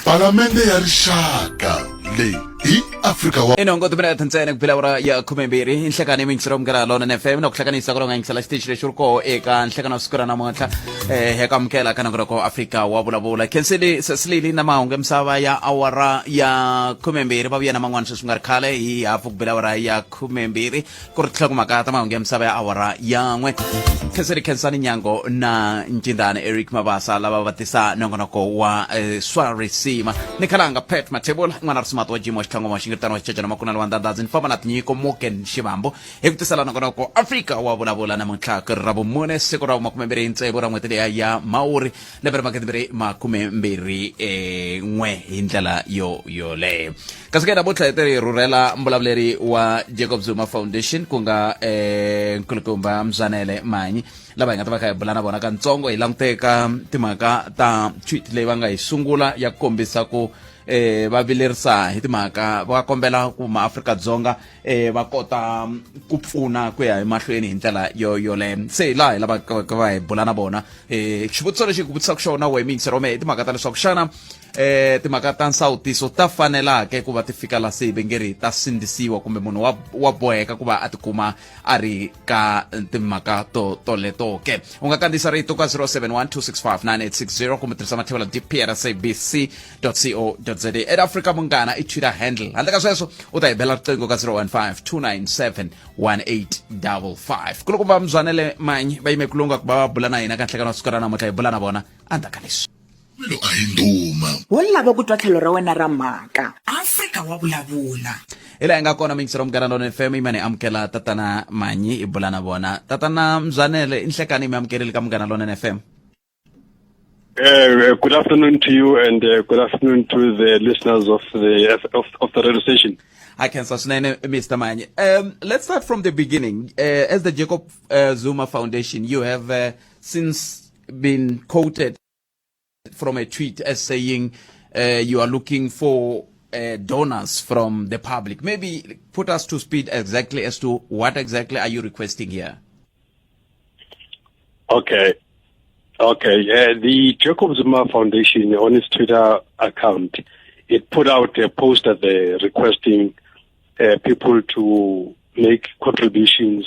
Palamende ya rixaka leyi hi Afrika wa inongo timinete ntsena ku phela ya 12 inhlekani imingisero mukela lona FM na ku hlanganisa ku longangisela xitichi lexi ri koho eka nhlekano wa siku ra namuntlha heka mukela ka nangoroko Afrika Wa Vulavula khenseli sesilili na mahungu emisava ya awara ya 12 va vuya na man'wana sweswi nga ri khale hi hafu ku awara ya 12 ku ri tlhakumaka ta mahungu ya misava ya awara ya n'we khenseli khensani nyango na ncindane Eric Mabasa lava va tisa nongonoko wa swa risima ni khalanga Pet Matebula n'wana risimato wa jimo xitlhango ma xingiritano wa xicecana makunani wa ndadazi ni famba na tinyiko moken xivambo hi ku tisela nongonoko Afrika Wa Vulavula namuntlha ku ri ra vumune siku ra 26 ra n'hweti leya ya Mawuri lembe ra 2021 hi ndlela yoleyo kasi ke namuntlha hi tiri rhurhela mbulavuleri wa Jacob Zuma Foundation ku nga nkulukumba Mzwanele Manyi lava hi nga ta va kha hi bula na vona kantsongo hi languteka timhaka ta tweet leyi va nga hi sungula ya kombisa ku va vilerisa hi timhaka va kombela ku maAfrika-Dzonga va kota ku pfuna ku ya emahlweni hi ndlela yoleyo se laha hi lava ka va hi bula na vona xivutiso lexi hi ku vutisaka xona we mingisero me hi timhaka ta leswaku xana timhaka ta nsawutiso ta fanelake ku va ti fika la se vengeri ta sindzisiwa kumbe munhu wa boheka ku va a tikuma a ri ka timhaka toleto ke u nga kandziyisa rito ka 0712659860 kumbe tirhisa mathevela dprsabc.co.za at Africa Munghana i Twitter handle handle ka sweswo u ta hi bela riqingho ka 015 kulukumba Mzwanele Manyi va yime kulunga ku va bula na hina ka nhlekano wa siku ra namuntlha hi bula na vona andaka leswi lo a hi nduma wo lava ku twa tlhelo ra wena ra mhaka Afrika Wa Vulavula ila hi nga kona mingisero mukela lona FM imane amukela tatana Manyi i bula na vona tatana Mzwanele inhlekani mi amukerile ka Munghana lona FM. Good afternoon to you and good afternoon to the listeners of the radio station. I can sustain Mr. Manyi. Let's start from the beginning. As the Jacob Zuma Foundation, you have since been quoted from a tweet as saying you are looking for donors from the public. Maybe put us to speed exactly as to what exactly are you requesting here? Okay. The Jacob Zuma Foundation, on its Twitter account, it put out a post that they're requesting people to make contributions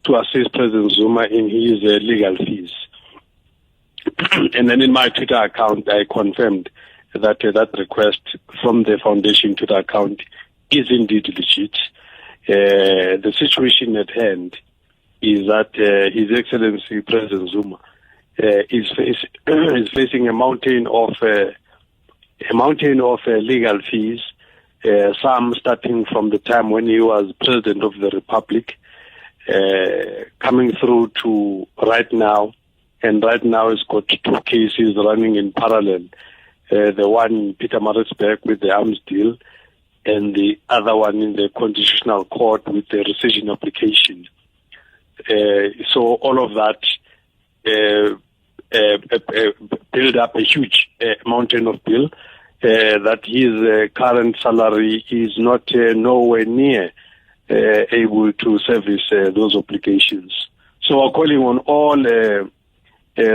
to assist President Zuma in his legal fees. And then in my Twitter account, I confirmed that that request from the foundation Twitter account is indeed legit. The situation at hand is that His Excellency President Zuma is facing a mountain of legal fees, some starting from the time when he was President of the Republic, coming through to right now. And right now he's got two cases running in parallel. The one in Pietermaritzburg with the arms deal, and the other one in the Constitutional Court with the rescission application. So all of that build up a huge mountain of bill that his current salary is not nowhere near able to service those obligations. So we're calling on all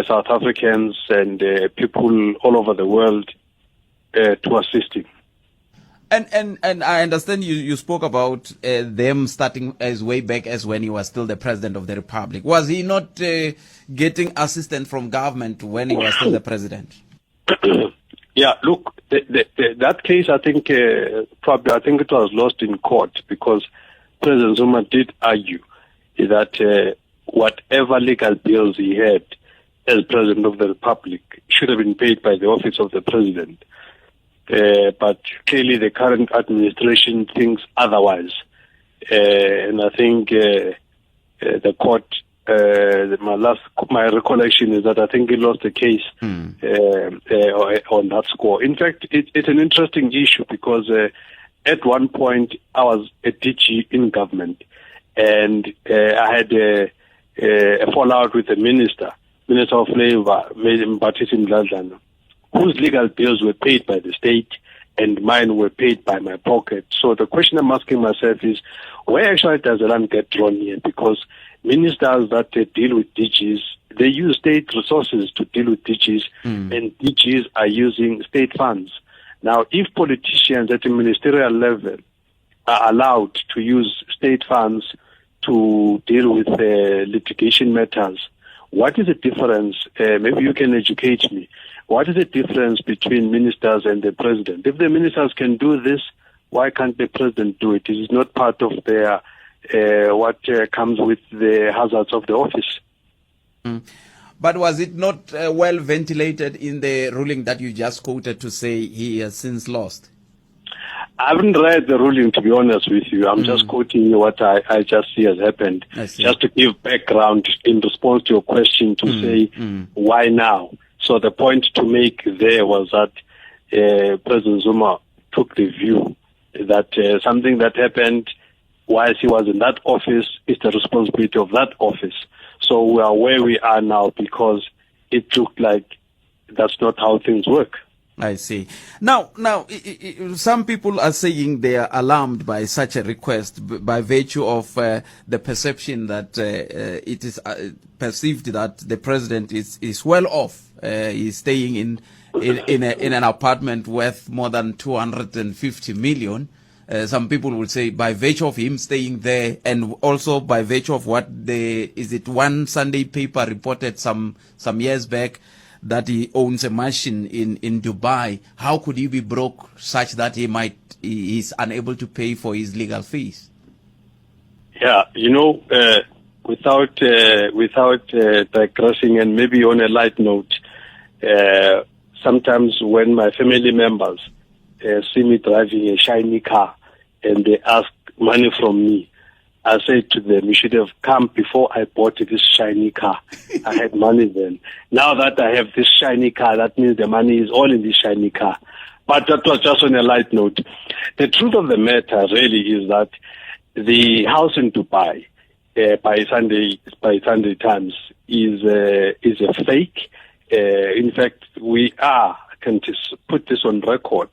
South Africans and people all over the world to assist him. And I understand you spoke about them starting as way back as when he was still the President of the Republic. Was he not getting assistance from government when he was still the President? Yeah, look, that case, I think it was lost in court because President Zuma did argue that whatever legal bills he had as President of the Republic should have been paid by the office of the President. But clearly the current administration thinks otherwise. And I think the court, my recollection is that I think he lost the case on that score. In fact, it's an interesting issue because at one point I was a DG in government and I had a fallout with the Minister of Labour, Mphathisi Mdladlana, whose legal bills were paid by the state and mine were paid by my pocket. So the question I'm asking myself is, where actually does the land get drawn here? Because ministers that deal with DGs they use state resources to deal with DGs, and DGs are using state funds. Now, if politicians at the ministerial level are allowed to use state funds to deal with litigation matters, what is the difference? Maybe you can educate me. What is the difference between ministers and the president? If the ministers can do this, why can't the president do it? It is not part of their what comes with the hazards of the office. But was it not well ventilated in the ruling that you just quoted to say he has since lost? I haven't read the ruling, to be honest with you. I'm just quoting what I just see has happened. Just to give background in response to your question to say, why now? So the point to make there was that President Zuma took the view that something that happened whilst he was in that office is the responsibility of that office. So we are where we are now because it looked like that's not how things work. I see. Now, some people are saying they are alarmed by such a request by virtue of the perception that it is perceived that the president is well off. He's staying in an apartment worth more than 250 million. Some people will say by virtue of him staying there, and also by virtue of what one Sunday paper reported some years back, that he owns a mansion in Dubai. How could he be broke such that he's unable to pay for his legal fees? Yeah, without digressing, and maybe on a light note, sometimes when my family members see me driving a shiny car and they ask money from me, I say to them, you should have come before I bought this shiny car. I had money then. Now that I have this shiny car, that means the money is all in this shiny car. But that was just on a light note. The truth of the matter really is that the house in Dubai, by Sunday Times, is a fake. In fact, I can just put this on record,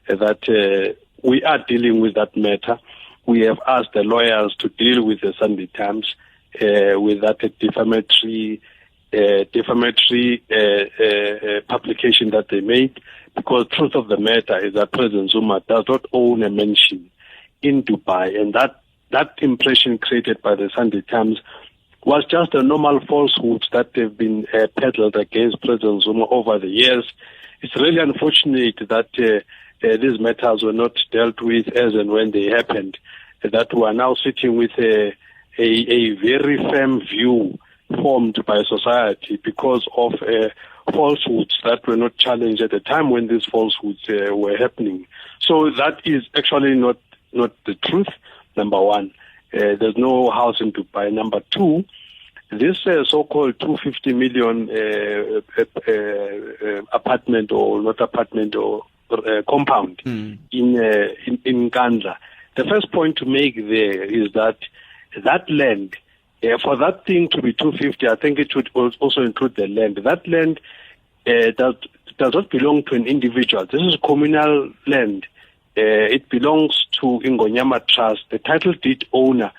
that we are dealing with that matter. We have asked the lawyers to deal with the Sunday Times with that defamatory publication that they made, because truth of the matter is that President Zuma does not own a mansion in Dubai, and that impression created by the Sunday Times was just a normal falsehoods that have been peddled against President Zuma over the years. It's really unfortunate that these matters were not dealt with as and when they happened, that we are now sitting with a very firm view formed by society because of falsehoods that were not challenged at the time when these falsehoods were happening. So that is actually not the truth, number one. There's no house in Dubai. Number two, this so-called 250 million apartment or not apartment or compound in Kandla. The first point to make there is that land, for that thing to be 250, I think it should also include the land. That land does not belong to an individual. This is communal land. It belongs to Ingonyama Trust. The title deed owner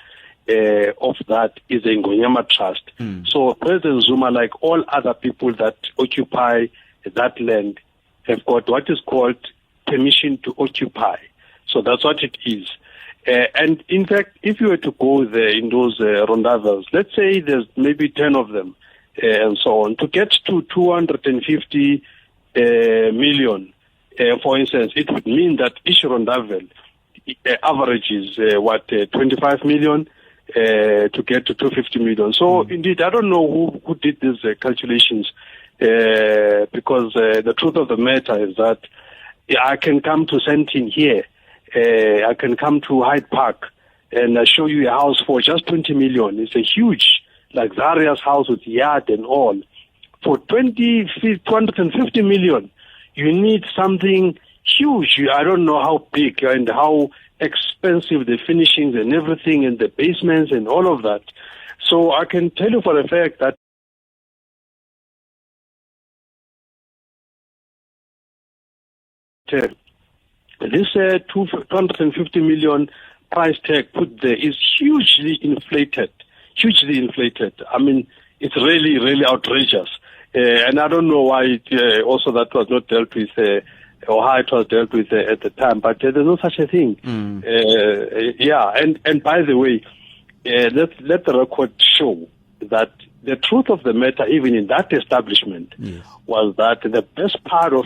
of that is the Ingonyama Trust. So President Zuma, like all other people that occupy that land, have got what is called permission to occupy. So that's what it is. And in fact, if you were to go there in those rondavels, let's say there's maybe 10 of them and so on, to get to 250 million, for instance, it would mean that each rondavel averages 25 million to get to 250 million. So indeed, I don't know who did these calculations, because the truth of the matter is that I can come to Sentin here, I can come to Hyde Park and show you a house for just 20 million. It's a huge, luxurious house with yard and all. For 250 million, you need something huge. I don't know how big and how expensive the finishings and everything and the basements and all of that. So I can tell you for a fact that this 250 million price tag put there is hugely inflated. I mean, it's really, really outrageous. And I don't know why also that was not dealt with, or how it was dealt with at the time, but there's no such a thing. And by the way, let the record show that the truth of the matter, even in that establishment, was that the best part of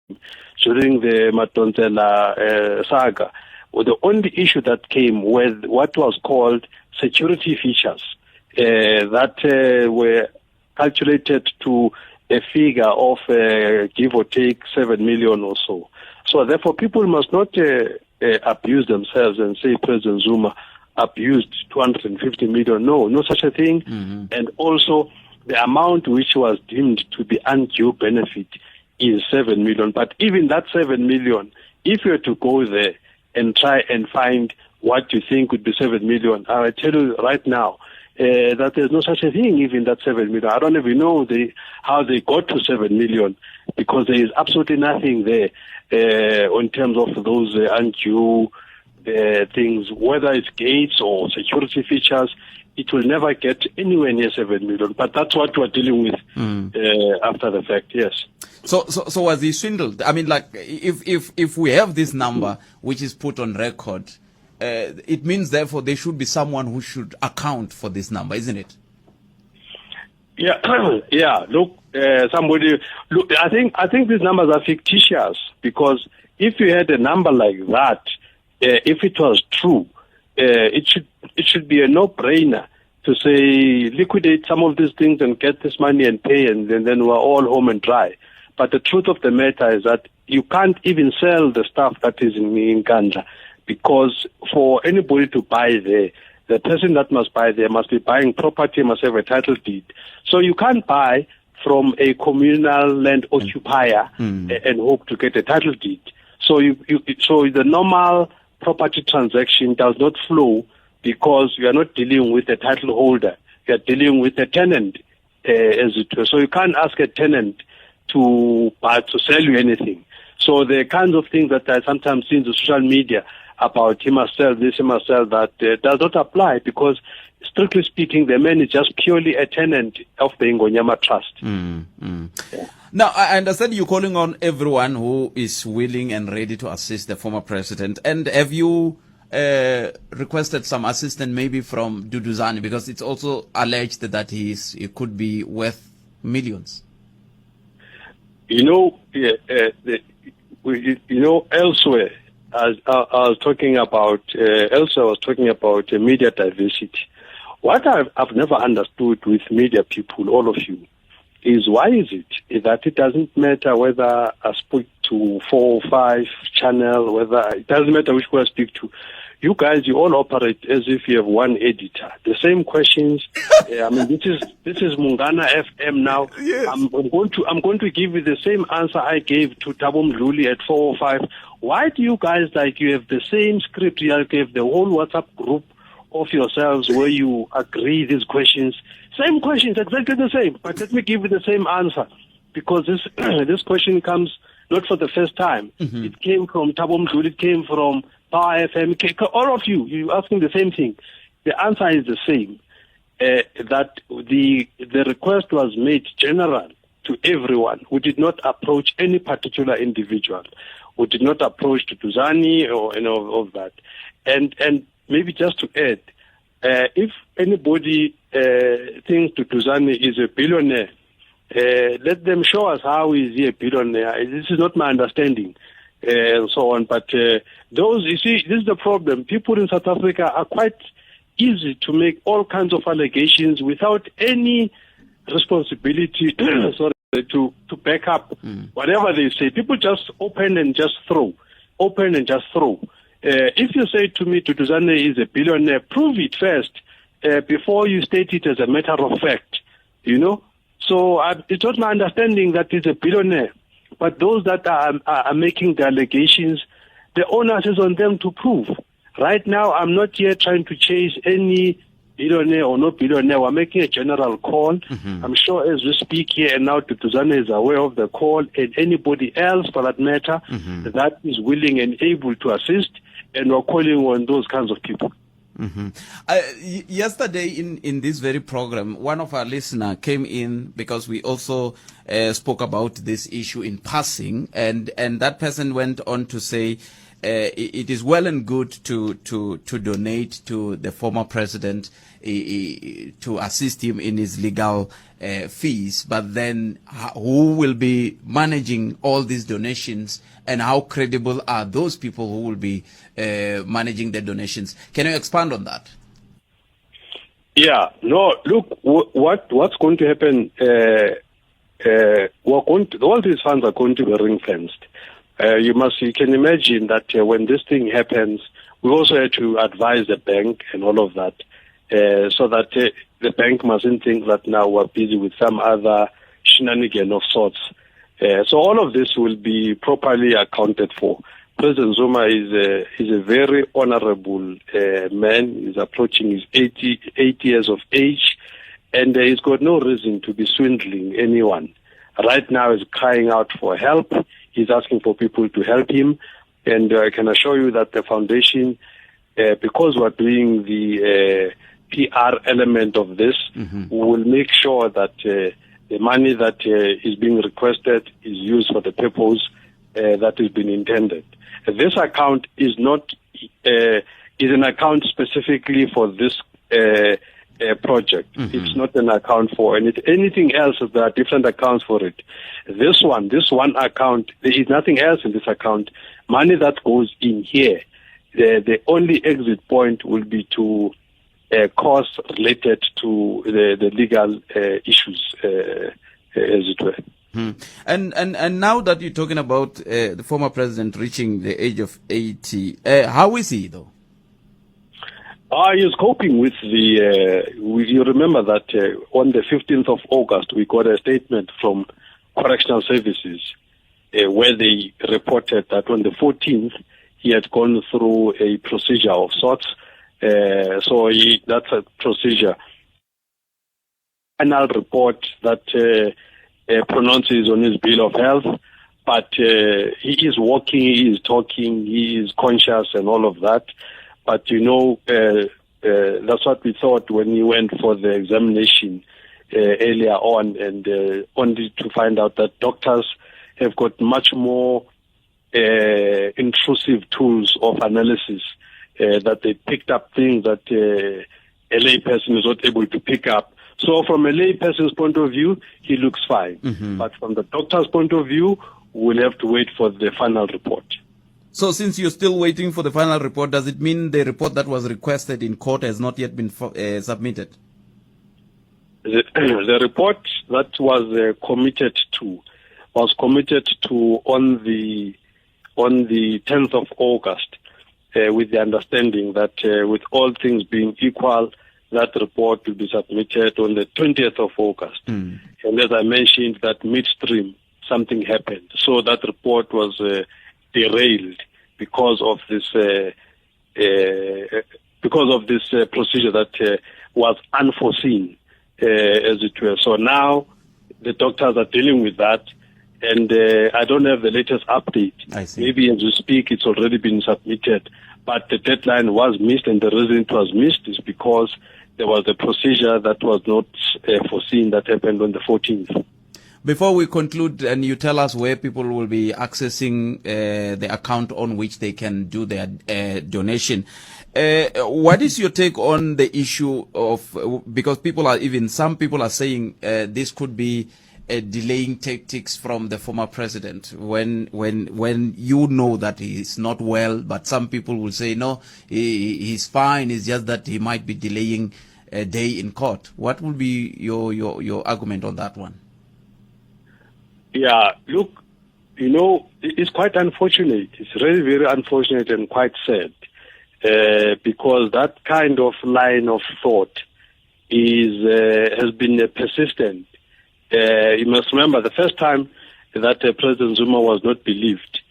it during the Mavonelo saga, the only issue that came with what was called security features that were calculated to a figure of give or take 7 million or so. So therefore, people must not abuse themselves and say President Zuma abused 250 million. No such a thing. And also, the amount which was deemed to be undue benefit is 7 million. But even that 7 million, if you were to go there and try and find what you think would be 7 million, I will tell you right now that there's no such a thing, even that 7 million. I don't even know how they got to 7 million, because there is absolutely nothing there in terms of those undue things, whether it's gates or security features. It will never get anywhere near 7 million. But that's what we're dealing with after the fact, yes. So was he swindled? I mean, like, if we have this number which is put on record, it means therefore there should be someone who should account for this number, isn't it? Yeah, yeah. Look, I think these numbers are fictitious, because if you had a number like that, if it was true, it should be a no-brainer to say liquidate some of these things and get this money and pay, and then we're all home and dry. But the truth of the matter is that you can't even sell the stuff that is in Nkandla, because for anybody to buy there, the person that must buy there must be buying property, must have a title deed. So you can't buy from a communal land occupier and hope to get a title deed. So so the normal property transaction does not flow, because you are not dealing with a title holder. You are dealing with a tenant, as it were. So you can't ask a tenant to sell you anything. So the kinds of things that I sometimes see in the social media about he must sell this, he must sell that, does not apply, because strictly speaking, the man is just purely a tenant of the Ingonyama Trust. Yeah. Now, I understand you're calling on everyone who is willing and ready to assist the former president. And have you requested some assistance maybe from Duduzane, because it's also alleged that he could be worth millions? Elsewhere, I was talking about media diversity. What I've never understood with media people, all of you, is why is it that it doesn't matter whether I speak to 4 or 5 channel, whether it doesn't matter which one I speak to. You guys, you all operate as if you have one editor. The same questions. I mean, this is Mungana FM now. Yes. I'm going to give you the same answer I gave to Thabo Mdluli at 405. Why do you guys you have the same script? You have the whole WhatsApp group of yourselves where you agree these questions. Same questions, exactly the same. But let me give you the same answer, because this question comes not for the first time. It came from Thabo Mdluli. It came from Power FM, all of you asking the same thing. The answer is the same, that the request was made general to everyone. We did not approach any particular individual. We did not approach Duduzane or any of that. And maybe just to add, if anybody thinks Duduzane is a billionaire, let them show us how is he a billionaire. This is not my understanding. And so on. But you see, this is the problem. People in South Africa are quite easy to make all kinds of allegations without any responsibility to back up whatever they say. People just open and just throw. If you say to me Duduzane is a billionaire, prove it first before you state it as a matter of fact. So it's not my understanding that he's a billionaire. But those that are making the allegations, the onus is on them to prove. Right now, I'm not here trying to chase any billionaire or no billionaire. We're making a general call. I'm sure as we speak here and now, Duduzane is aware of the call, and anybody else for that matter that is willing and able to assist, and we're calling on those kinds of people. Yesterday in this very program, one of our listeners came in because we also spoke about this issue in passing, and that person went on to say it is well and good to donate to the former president to assist him in his legal fees, but then who will be managing all these donations, and how credible are those people who will be managing the donations? Can you expand on that? Yeah, no, look, what's going to happen, all these funds are going to be ring-fenced. You can imagine that when this thing happens, we also had to advise the bank and all of that, so that the bank mustn't think that now we're busy with some other shenanigan of sorts. So all of this will be properly accounted for. President Zuma is a very honorable man. He's approaching his 80 years of age, and he's got no reason to be swindling anyone. Right now he's crying out for help. He's asking for people to help him, and I can assure you that the foundation, because we're doing the PR element of this, will make sure that the money that is being requested is used for the purpose that has been intended. This account is not is an account specifically for this project. It's not an account for anything else. There are different accounts for it. This one account, there is nothing else in this account. Money that goes in here, the only exit point will be to costs related to the legal issues, as it were. And now that you're talking about the former president reaching the age of 80, how is he though? He's coping with the. You remember that on the 15th of August we got a statement from Correctional Services where they reported that on the 14th he had gone through a procedure of sorts. So that's a procedure. Final report that pronounces on his bill of health, but he is walking, he is talking, he is conscious and all of that. But that's what we thought when he went for the examination earlier on, and only to find out that doctors have got much more intrusive tools of analysis, that they picked up things that a layperson is not able to pick up. So from a layperson's point of view, he looks fine. But from the doctor's point of view, we'll have to wait for the final report. So since you're still waiting for the final report, does it mean the report that was requested in court has not yet been submitted? The report that was committed to on the 10th of August, with the understanding that with all things being equal, that report will be submitted on the 20th of August. And as I mentioned, that midstream something happened. So that report was derailed because of this procedure that was unforeseen, as it were. So now the doctors are dealing with that, and I don't have the latest update. I see. Maybe as we speak, it's already been submitted, but the deadline was missed, and the reason it was missed is because there was a procedure that was not foreseen that happened on the 14th. Before we conclude, and you tell us where people will be accessing the account on which they can do their donation, what is your take on the issue of, because some people are saying this could be delaying tactics from the former president when you know that he's not well, but some people will say no, he's fine, it's just that he might be delaying a day in court. What will be your argument on that one? Yeah, look, it's quite unfortunate. It's really very unfortunate and quite sad, because that kind of line of thought has been persistent. You must remember the first time that President Zuma was not believed,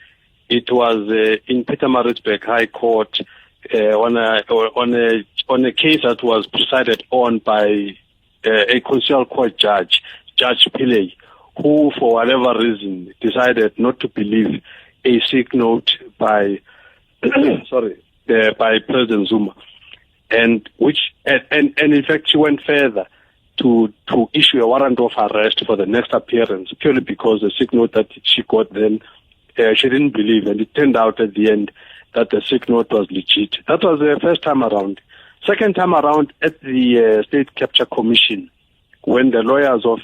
it was in Pietermaritzburg High Court on a case that was presided on by a constitutional court judge, Judge Pillay, who, for whatever reason, decided not to believe a sick note by President Zuma. and in fact she went further to issue a warrant of arrest for the next appearance, purely because the sick note that she got then, she didn't believe, and it turned out at the end that the sick note was legit. That was the first time around. Second time around, at the State Capture Commission, when the lawyers of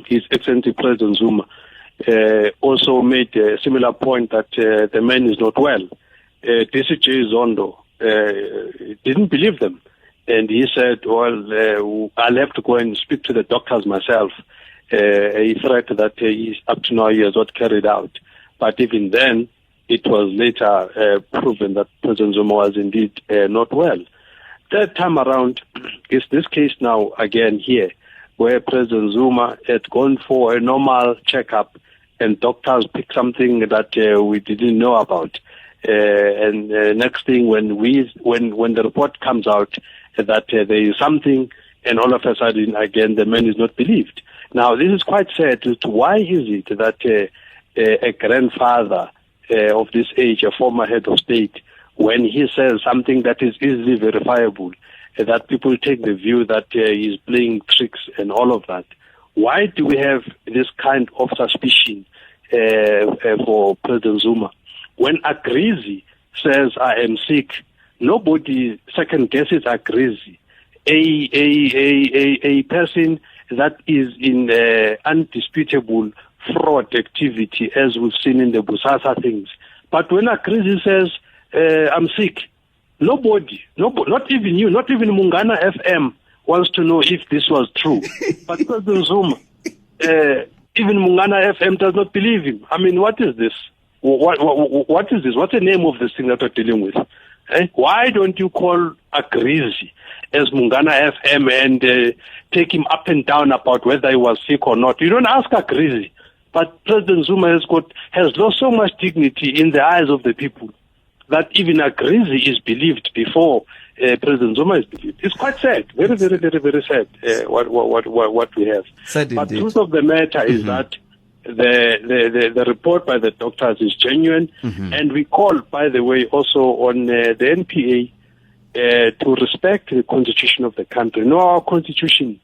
His Excellency President Zuma also made a similar point that the man is not well, DCJ Zondo didn't believe them. And he said, well, I'll have to go and speak to the doctors myself. A threat that up to now he has not carried out. But even then, it was later proven that President Zuma was indeed not well. Third time around is this case now again here, where President Zuma had gone for a normal checkup and doctors picked something that we didn't know about. And next thing, when the report comes out that there is something, and all of a sudden again the man is not believed. Now this is quite sad. Why is it that a grandfather of this age, a former head of state, when he says something that is easily verifiable, that people take the view that he's playing tricks and all of that? Why do we have this kind of suspicion for President Zuma? When Agrizi says, I am sick, nobody second guesses Agrizi. A person that is in undisputable fraud activity, as we've seen in the Busasa things. But when Agrizi says, I'm sick, nobody, not even you, not even Mungana FM wants to know if this was true. But President Zuma, even Mungana FM does not believe him. I mean, what is this? What is this? What's the name of this thing that we're dealing with? Why don't you call Agrizi as Mungana FM and take him up and down about whether he was sick or not? You don't ask Agrizi. But President Zuma has lost so much dignity in the eyes of the people that even Agrizi is believed before President Zuma is believed. It's quite sad, very, very, very, very sad. What we have. Sad but indeed. truth of the matter is that the report by the doctors is genuine, and we call, by the way, also on the NPA to respect the constitution of the country. No, our constitution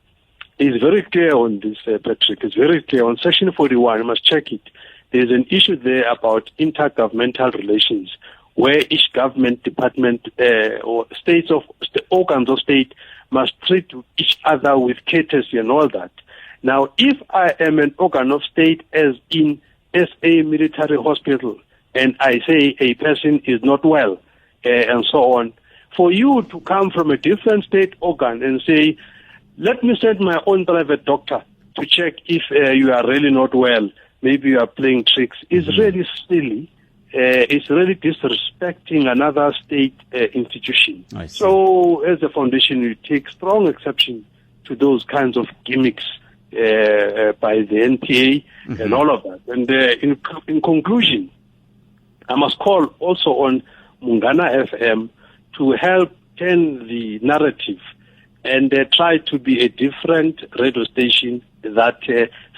is very clear on this, Patrick. It's very clear on Section 41. You must check it. There's an issue there about intergovernmental relations, where each government department or organs of state must treat each other with courtesy and all that. Now, if I am an organ of state, as in SA military hospital, and I say a person is not well, and so on, for you to come from a different state organ and say, let me send my own private doctor to check if you are really not well, maybe you are playing tricks, is really silly. It's really disrespecting another state institution. So, as a foundation, we take strong exception to those kinds of gimmicks by the NPA and all of that. And in conclusion, I must call also on Mungana FM to help turn the narrative and try to be a different radio station that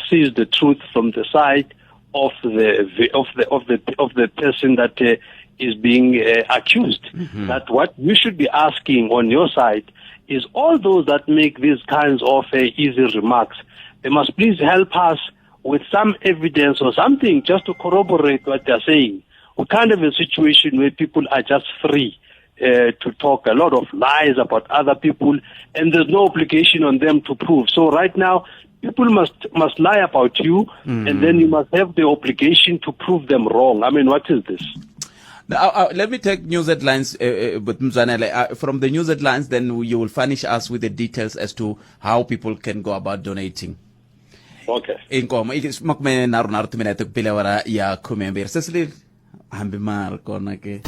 sees the truth from the side of the person that is being accused. That what you should be asking on your side is all those that make these kinds of easy remarks, they must please help us with some evidence or something just to corroborate what they're saying. We can't have a situation where people are just free to talk a lot of lies about other people, and there's no obligation on them to prove. So right now, people must lie about you, and then you must have the obligation to prove them wrong. I mean, what is this? Now, let me take news headlines with Mzwanele. From the news headlines, then you will furnish us with the details as to how people can go about donating. Okay. Inkomo makme naru tuminete kupile wara ya kumembir Cecily hambi mar kona ke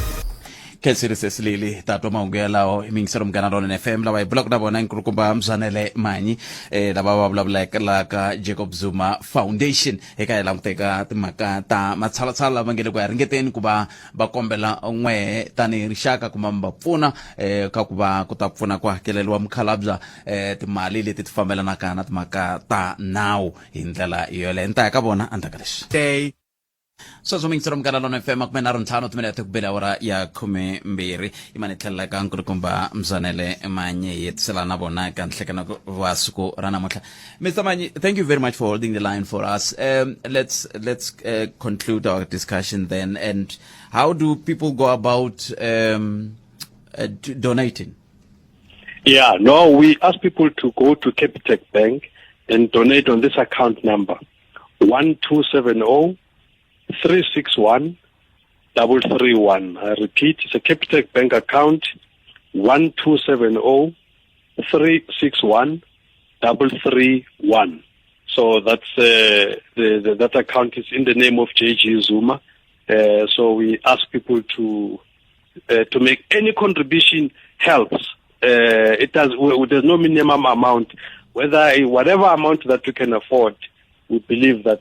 Kelsiri Cecily tato maungea lao mingserom ganadon FM la blog na bona nkurukumba Mzwanele Manyi la bla la ka Jacob Zuma Foundation eka la mteka timaka ta matsala mangele kwa ringeten kuba bakombela ngwe tani rishaka kumamba pfuna ka kuba kutapfuna kwa kelelwa mkhalabza timali leti tifambela nakana timaka ta now hindlela yole nta ka bona andakalesh so zomingisira mkanalona FM akumena ronthano tumenete kubela ora ya 12 imane tlhela ka nkulukumba Mzwanele Manyi yetselana bona ka nhlekana wa suku rana motla. Mr. Manyi, thank you very much for holding the line for us. Let's conclude our discussion then. And how do people go about donating? Yeah, no, we ask people to go to Capitec Bank and donate on this account number 1270 361 331. I repeat, it's a Capitec Bank account 1270 361 331. So that's that account is in the name of JG Zuma. So we ask people to make any contribution helps. There's no minimum amount. Whatever amount that we can afford, we believe that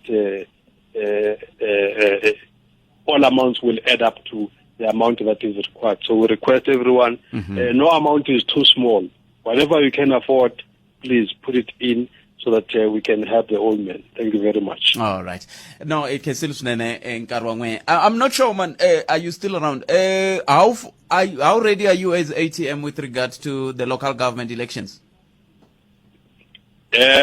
all amounts will add up to the amount that is required. So we request everyone, no amount is too small. Whatever you can afford, please put it in so that we can help the old men. Thank you very much. All right. No, it can still I'm not sure, man. Are you still around? How ready are you as ATM with regards to the local government elections?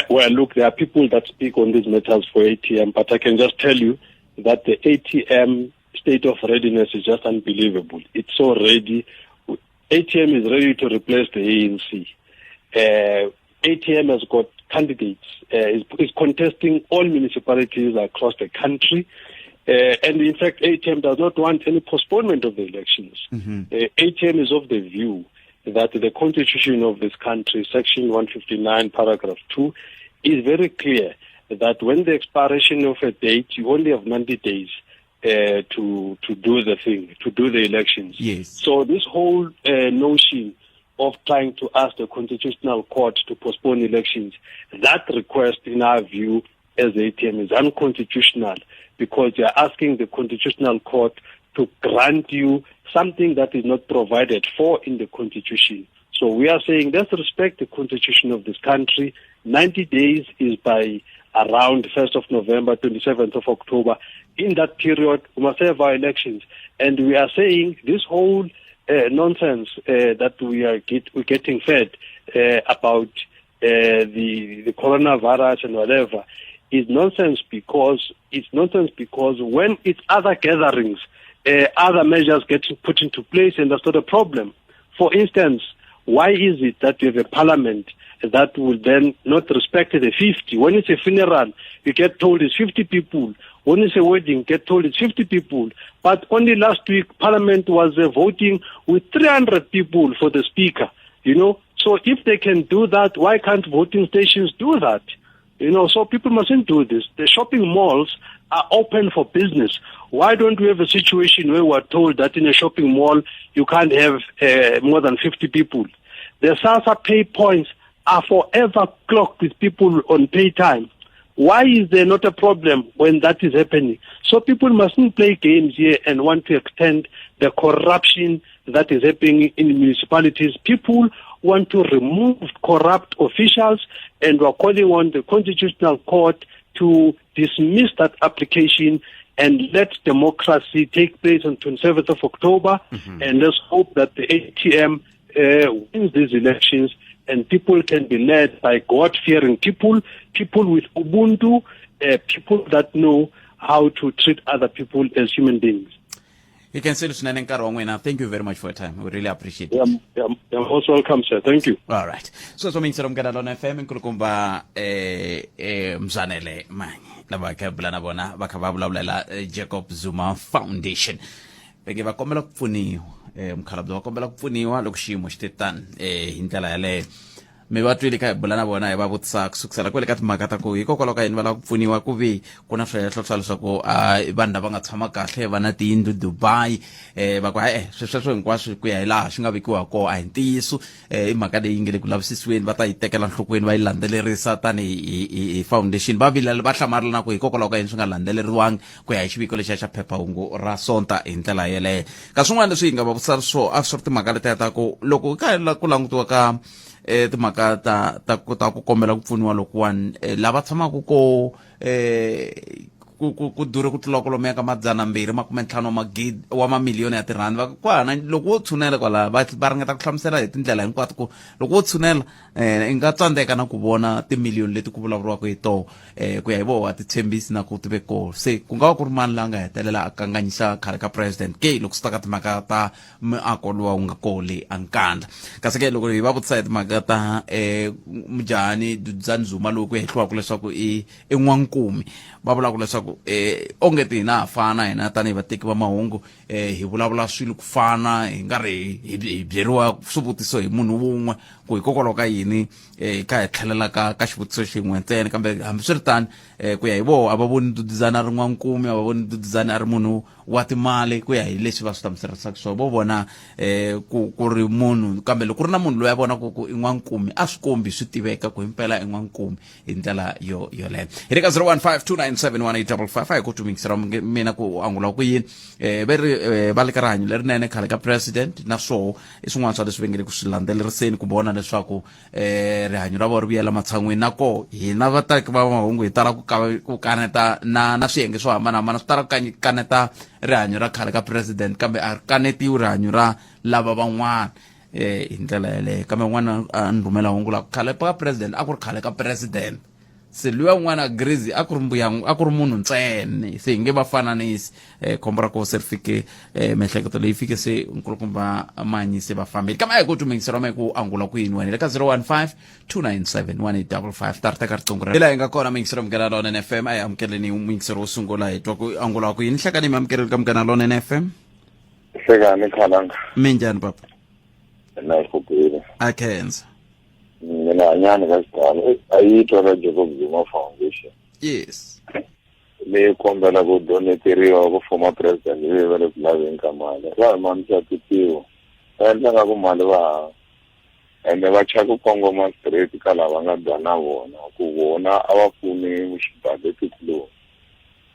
Well, look, there are people that speak on these matters for ATM, but I can just tell you that the ATM state of readiness is just unbelievable. It's so ready. ATM is ready to replace the ANC. ATM has got candidates, is contesting all municipalities across the country. And in fact, ATM does not want any postponement of the elections. ATM is of the view that the constitution of this country, section 159, paragraph 2, is very clear that when the expiration of a date, you only have 90 days to do the thing, to do the elections. Yes. So this whole notion of trying to ask the Constitutional Court to postpone elections, that request, in our view, as the ATM, is unconstitutional because they are asking the Constitutional Court to grant you something that is not provided for in the Constitution. So we are saying let's respect the Constitution of this country. 90 days is by around 1st of November, 27th of October. In that period, we must have our elections. And we are saying this whole nonsense that we're getting fed about the coronavirus and whatever is nonsense because when it's other gatherings, other measures get put into place, and that's not a problem. For instance, why is it that you have a parliament that will then not respect the 50? When it's a funeral, you get told it's 50 people. When it's a wedding, get told it's 50 people. But only last week, Parliament was voting with 300 people for the speaker. So if they can do that, why can't voting stations do that? So people mustn't do this. The shopping malls are open for business. Why don't we have a situation where we're told that in a shopping mall you can't have more than 50 people? The SASA pay points are forever clocked with people on pay time. Why is there not a problem when that is happening? So people mustn't play games here and want to extend the corruption that is happening in municipalities. People want to remove corrupt officials, and we're calling on the Constitutional Court to dismiss that application and let democracy take place on 27th of October. And let's hope that the ATM wins these elections and people can be led by God-fearing people with Ubuntu, people that know how to treat other people as human beings. You can say thank you very much for your time. We really appreciate it. You're most welcome, sir. Thank you. All right. So mingisira mkanalona FM nkulukumba Mzwanele Manyi laba ka bulana bona bakha bavulavula Jacob Zuma Foundation. Beke bakombela kupfuniwa mkhalabyo bakombela kupfuniwa loko xiyimo xi tani hi ndlela yaleyo. Me va twile ka bulana bona va vutisa kusukisela kwele ka timhaka ta ku hikokwalaho ka yini va lava ku pfuniwa ku vi ku na swihehlo swa leswaku vanhu lava nga tshama kahle va na tiyindlu Dubai va ku sweswo hinkwaswo ku ya hi laha swi nga vekiwa kona a hi ntiyiso i mhaka leyi nge le ku lavisisiweni va ta yi tekela nhlokweni va yi landzelerisa tani hi foundation va vilela va hlamarela na ku hikokwalaho ka yini swi nga landzeleriwangi ku ya hi xiviko lexiya xa phephahungu ra sonta hi ndlela yeleyo ka swin'wana leswi hi nga va vutisa swo a swi ri timhaka letiya ta ku loko ka ku langutiwa ka timhaka ta ku kombela ku pfuniwa lokuwani lava tshamaka ku dure ku tlula kwalomu ka 250 wa mamiliyoni ya tirhandi kwana loko wo tshunela kwala va ringeta ku hlamusela hi tindlela hinkwato ku loko wo tshunela i nga tsandzeka na ku vona timiliyoni leti ku vulavuriwaka hi toho ku ya hi voho titshembisi na ku tive koho se ku nga va ku ri mani la nga hetelela a kanganyisa khale ka president ke loko swi ta ka timhaka ta miako lowa wu nga koho leyi a nkandla kasi ke loko hi va vutisa hi timhaka ta mujahani Dudzani Zuma loku hehliwaka leswaku i n'wankumi va vulaka leswaku ongeti hina fana hina tanihi vateki va mahungu hi vulavula swilo ku fana hi nga ri hi byeriwa swivutiso hi munhu wun'we ku hikokwalaho ka yini ka hi tlhelela ka xivutiso xin'we ntsena kambe hambi swi ri tani ku ya hi voho a va voni Dudzani a ri n'wankumi a va voni Dudzani a ri munhu wa timali ku ya hi leswi va swi hlamuserisaka swona vo vona ku ri munhu kambe loko ku ri na munhu loyi a vonaka ku i n'wankumi a swi kombi swi tiveka ku himpela i n'wankumi hi ndlela yoleyo hi le ka 0152971855 a hi ku tumingisela mina ku angula ku yini va le ka rihanyo lerinene khale ka president na swoho i swin'wana swa leswi vengele ku swi landzeleriseni ku vona leswaku rihanyo ra vona ri vuyela matshan'wini na koho hina vataki va mahungu hi tala ku kaneta na swiyenge swo hambanahambana swi tala ku kaneta rihanyo ra khale ka president kambe a ri kanetiwi rihanyo ra lava van'wana hi ndlela yeleyo kambe n'wana a ni rhumela hungu la khale ka president a ku ri khale ka president se luya un'wana grizi a ku ri munhu ntsene se hi nge va fananisi khombo ra koho se ri fike miehleketo leyi fike se nkulukumba Manyi se va fambile kambe a hi ku tumingiseriwa ma hi ku angula ku yini wena le ka 0152971855 ta ri teka riqingho ra hi nga kona mingisero mugana lona NFM a hi amukeleni mingisero wo sungula hi twa ku angula ku yini hlakani mi amukeleli ka mugana lona NFM hlekani khalanga minjhani papa na ikupile akhenza mina hanyani ka xitalo a yi twa ra Jacob Zuma Foundation yes leyi kombela ku doneteriwa ku former president leyi va le ku laveni ka mali va hi manisa titiwo va endla nga ku mali va hava ende va cha ku kongoma straight ka lava nga dwa na vona ku vona a va pfuni xibadeti kuloni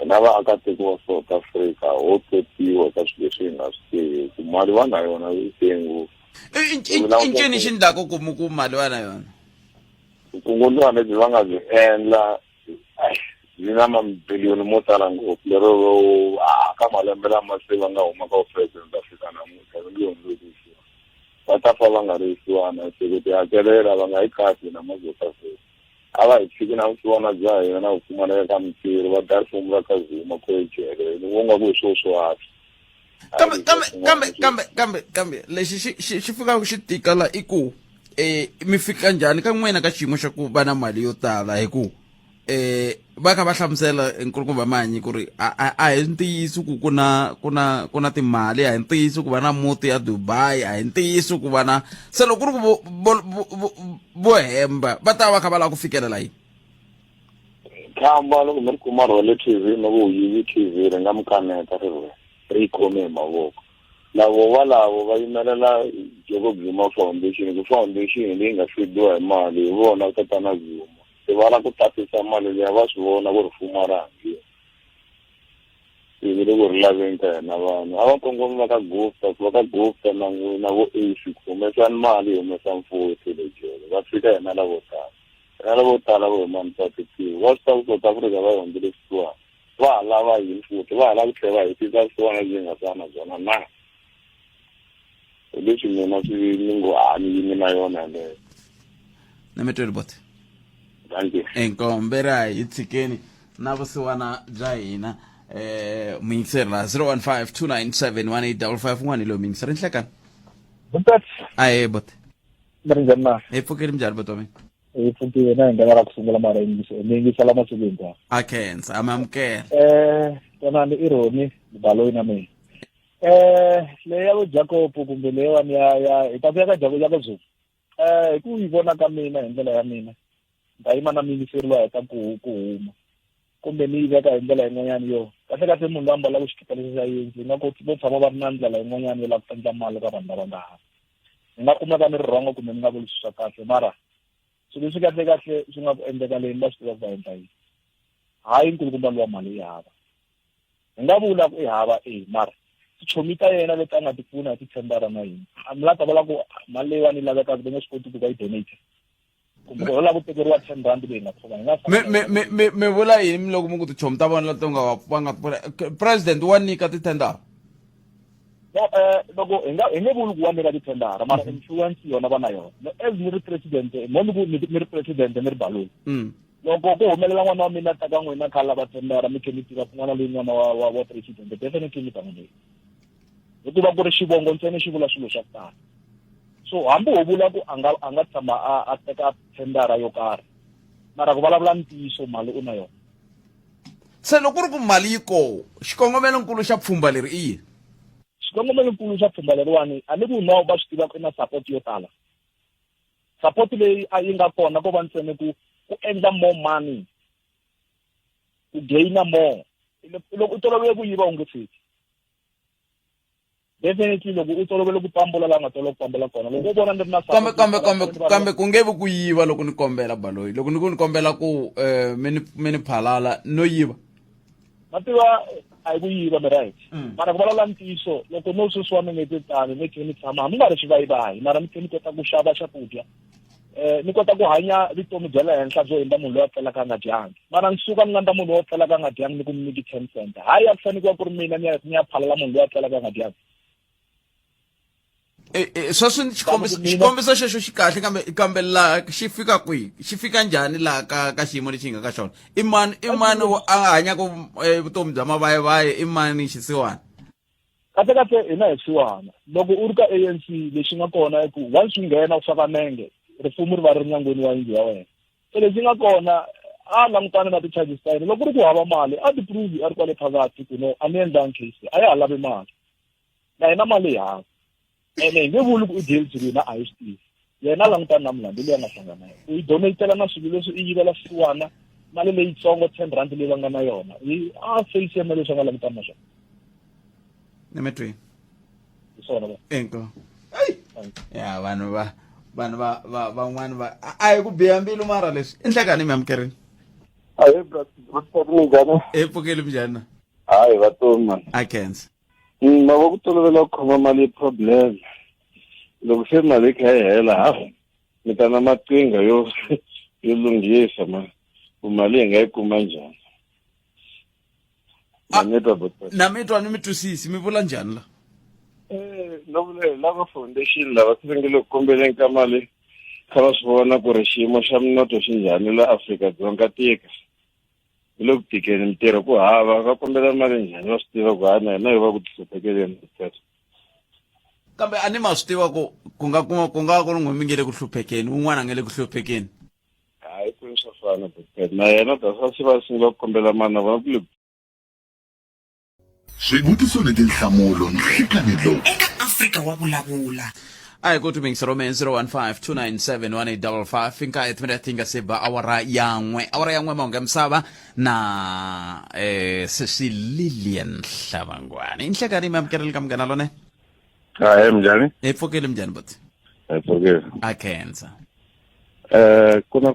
na vaakatiko wa South Africa ho totiwa ka swilo leswi hi nga swi tivi ku mali va na yona yi tengu incini xi ndlaka ku mali va na yona kungundiwa lebyi va nga byi endla byi na mabiliyoni mo tala ngopfu lero ka malembe lama se va nga huma ka president Afrika namuntlha va nge hundzukisiwa va ta fa va nga ri yisiwana se ku tihakelela va nga yi kasi na mazota se a va hi tshiki na vusiwana bya hina na ku pfumaleka ka mintirho va dya rifumo ra ka Zuma ku ejele ni vona ku hi swilo swo haxa kambe lexi xi fikaka xi tika la i ku mi fika njhani ka n'wina ka xiyimo xa ku va na mali yo tala hi ku va kha va hlamusela nkulukumba Manyi ku ri a hi ntiyiso ku ku na timali a hi ntiyiso ku va na muti ya Dubai a hi ntiyiso ku va na se loko ku ri vo hemba va ta va kha va lava ku fikelela yini khamba loko mi ri kuma role TV na vo yivi TV ri nga mi kaneta ri khome hi mavoko lavo valavo va yimelela Jacob Zuma Foundation ku foundation leyi nga fediwa hi mali hi vona tatana Zuma se va la ku tatisa mali leyi va swi vona ku ri fuma ra hangiwa ivi loko ri laveni ka hina vanhu a va kongoma va ka Gupta na vo AC ku humesani mali hi humesa mfuwo telejele va fika hina lavo tala vo humanisa titiwo va swi ta ku South Africa va hi hundzile swisiwana va ha lava yini futhi va ha lava ku tlhela va hi tisa swisiwana leswi hi nga sana byona na leswi mina swi ni ngo ni yimi na yona leyo na mi tweli bote thank you enkombera hi tshikeni na vusiwana bya hina mingiseri la 0152971855 n'wani loyi mingiseri nhlekani aye bote mi ri njhani na hi pfukeli minjhani bote wa mina hi pfukile na hi nga lava ku sungula mara mi yingisela masiku hinkwawo akhensa amamukela tonani i Roni baloyi na mina leyi ya vo Jacob kumbe leyiwani ya hi ta vuya ka Jacob Zuma hi ku yi vona ka mina hi ndlela ya mina ni ta yima na mingiseriwa heta ku huma kumbe ni yi veka hi ndlela yin'wanyani yo kahle munhu loyi ambalaka xikipa lexi xa yindlu yi nga koti vo tshama va ri na ndlela yin'wanyani yo lava ku endla mali ka vanhu lava nga hava ni nga kumeka ni ri rhongo kumbe ni nga vuli swa kahle mara swilo leswi kahle swi nga ku endleka leyi ni va swi tiva ku va endla yini hayi nkulukumba luwa mali yi hava hi nga vula ku i hava mara tichomi ta yena leti a nga ti pfuna hi titshembara na yini mi la ta vula ku mali leyiwani yi lavekaka va nge swi koti ku va yi donate kumbe u lava ku tekeriwa 10 rand leyi nga khoma hi nga me vula yini loko mi ku tichomi ta vona lati va nga president wa nyika titendara loko hi nge vuli ku wa nyika titendara mara influence yona va na yona as ni ri president mi ri president mi ri baloni loko ku humelela n'wana wa mina ta ka n'wina kha lava tendara mi khe mi tiva kun'wana leyi n'wana wa president definitely mi ta n'wi leyi hikuva ku ri xivongo ntsena xi vula swilo swa ku tala so hambi ho vula ku a nga tshama a teka tendara yo karhi mara ku vulavula ntiyiso mali u na yona se loko ku ri ku mali yi koho xikongomelonkulu xa pfhumba leri i yini xikongomelonkulu xa pfhumba leriwani a ni ku no va swi tiva ku i na support yo tala support leyi a yi nga kona ko va ntsena ku endla more money ku gaina more loko u tolovele ku yiva u nge fiki definitely loko u tolovele ku pambula la nga tolovele ku pambula kona loko u vona ni ri na kambe ku nge vi ku yiva loko ni kombela baloyi loko ni kombela ku mi ni phalala no yiva mativa a yi ku yiva mi right mara ku vulavula ntiyiso loko no susiwa mi nge titani mi khe mi tshama mi nga ri xivayivayi mara mi khe mi kota ku xava swakudya ni kota ku hanya vutomi bya le henhla byo hindza munhu loyi a tlelaka a nga dyangi mara ni suka ni nga ndla munhu wo tlelaka a nga dyangi ni ku mi nyiki 10 cent hayi a ku fanekeriwa ku ri mina ni ya phalela munhu loyi a tlelaka a nga dyangi sweswi xikombiso xexo xi kahle kambe laha xi fika kwihi xi fika njhani laha ka xiyimo lexi hi nga ka xona i mani a hanyaka vutomi bya mavayivayi i mani xisiwana kahle hina hi siwana loko u ri ka ANC lexi nga kona i ku once u nghena u faka nenge rifumo ri va ri nyangweni wa yindlu ya wena so lexi nga kona a langutane na ti-charges ta yena loko ri ku hava mali a ti-prove a ri kwale phakathi ku no a ni endlangi case a ya ha lavi mali na hina mali hi hava ene hi nge vuli ku i deal swilo na a yi swi tivi yena a langutane na mulandzi leyi a nga hlangana yena u yi donatela na swilo leswi i yivela swisiwana mali leyitsongo 10 rand leyi va nga na yona a face yena leswi a nga langutane na swona ni mi twi hi swona va enko ya vanhu van'wani a hi ku biha mbilu mara leswi i nhlekani mi amukerini hayi brother njhani pfukeli njhani hayi vatomi man a khensa ma va ku tolovela ku khoma mali yi problem loko se mali yi kha yi hela mi ta na maqhinga yo lunghisa ma ku mali hi nga yi kuma njhani na mi twa ni mi twisisi mi vula njhani la no vula lava foundation lava swi vengele ku kombeleni ka mali kha va swi vona ku ri xiyimo xa minoto xi njhani la Afrika-Dzonga tika hi le ku tikeni mintirho ku hava va kombela mali njhani va swi tiva ku hana hina hi va ku tihluphekeli kambe a ni ma swi tiva ku nga ku ri n'we mi nge le ku hluphekeni un'wana a nge le ku hluphekeni hayi ku swa fana na yena dasa swi va sungula ku kombela mali na vona ku le swivutiso ni tinhlamulo nhlikani lowu eka Afrika Wa Vulavula a hi ku tumingisa rome 015 inka ethimene nga seba awara yan'we mahungu ya misava na sesi Lilian Hlavangwani inhlekani mi amukeleli ka mugana lone hayi njhani hi pfukeli njhani buti hi pfukeli a khensa ku la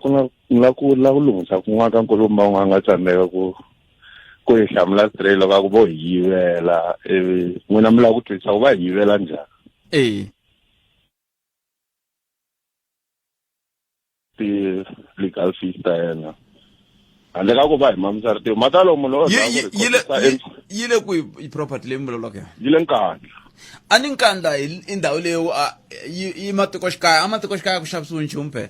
ku lunghisa kun'wana ka nkulumba u nga tsandzeka ku hi hlamula straight loko a ku vo hi yivela n'wina mi lava ku twisisa ku va hi yivela njhani ti-legal fees ta yena handle ka ku va hi mamisa ritivo mata lomu munhu yi le ku hi property leyi mi vulavulaka yi le nkandla a ni nkandla hi ndhawu leyi yi matikoxikaya ku xavisiwa nchumu phela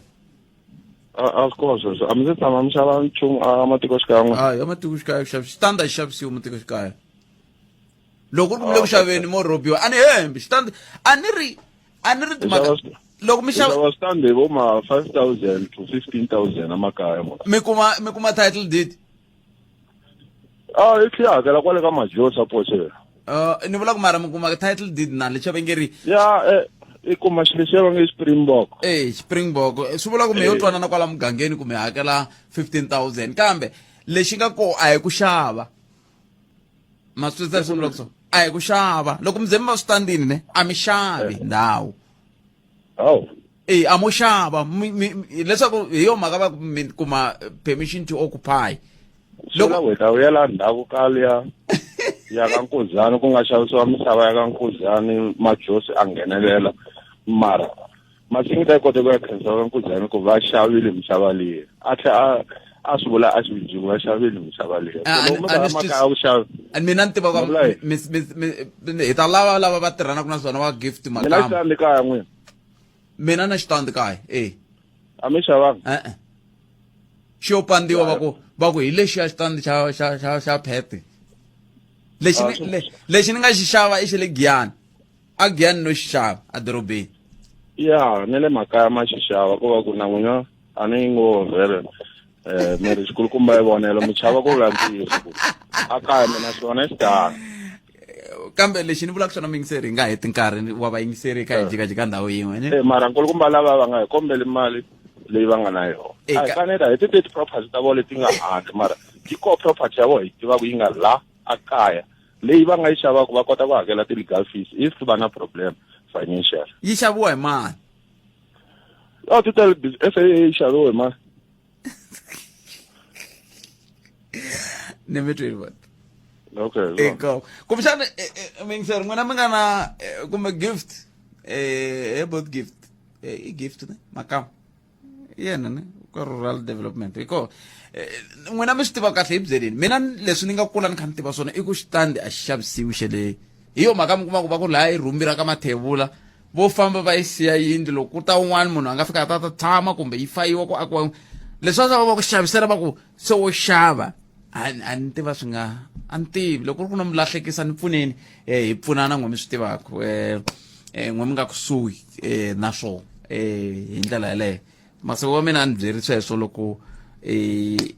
of course a mi se tshama mi xava nchumu a matikoxikaya n'we hayi a matikoxikaya ku xavisiwa xitanda xi xavisiwa matikoxikaya loko ri le ku xaveni mo rhobiwa a ni hembi xitanda a ni ri timhaka loko mi xava stand vo ma 5,000 to 15,000 amakaya mi kuma title deed i tlhiyakela kwale ka majosa poche ni vula ku mara mi kuma title deed na le xavengeri i kuma xilo xi va nge Springbok Springbok swi vula ku mi yo twanana kwala mugangeni ku mi hakela 15,000 kambe lexi nga ko a hi ku xava maswitsa swi vula ku so a hi ku xava loko mi ze mi va switandini ne a mi xavi ndhawu a mo xava leswaku hi yo mhaka va mi kuma permission to occupy loko wena u ya la ndhawu kaliya ya ka Nkuzani ku nga xavisiwa misava ya ka Nkuzani majosi a nghenelela mara Masingi ta kota ku ya khensa va nkuzana ku va xavile misava leyi a swi vula a swi byi va xavile misava leyi lomu ka makaya ku xava and mina ni tiva hi ta lava va tirhanaka na swona va gift mina makamba xitandi kaya n'wina mina na xitandi kaya a mi xavanga xo pandiwa va ku hi lexi ya xitandi xa phete lexi ni nga xi xava i xe le Giyani a Giyani no xi xava a dorobeni ya ne le makaya ma xi xava ku va ku na n'wina a ni ngo vhele mi ri xikulukumba hi vonelo mi chava ku vula ntiyiso a kaya mina swona i xitanga kambe lexi ni vulaka swona vayingiseri hi nga heti nkarhi wa vayingiseri kha hi jikajika ndhawu yin'we mara nkulukumba lava va nga hi kombeli mali leyi va nga na yona a hi kaneta hi ti property ta vo leti nga handle mara yi ko property ya vo hi tivaka yi nga la a kaya leyi va nga yi xavaka va kota ku hakela ti-legal fees if va na problem financial yi xaviwa hi mali total FA yi xaviwa hi mali ni mi twini vona okay eko kumbexana vayingiseri n'wina mi nga na kumbe gift both gift i gift ne makamba yena ne ka rural development iko n'wina mi swi tiva kahle hi byeleni mina leswi ni nga kula ni kha ni tiva swona i ku xitandi a xi xavisiwi xele hi yo mhaka mi kuma ku va ku laya yi rhumbi ra ka mathevula vo famba va yi siya yindlu loko ku ta un'wana munhu a nga fika a ta tshama kumbe yi fayiwa ku akiwa leswi va ku xavisela va ku se wo xava a ni tiva swi nga a ni tivi loko ri ku na mi lahlekisa ni pfuneni hi pfunana n'we mi swi tivaka n'we mi nga kusuhi na swona hi ndlela yaleyo maseve wa mina a ni byeri sweswo loko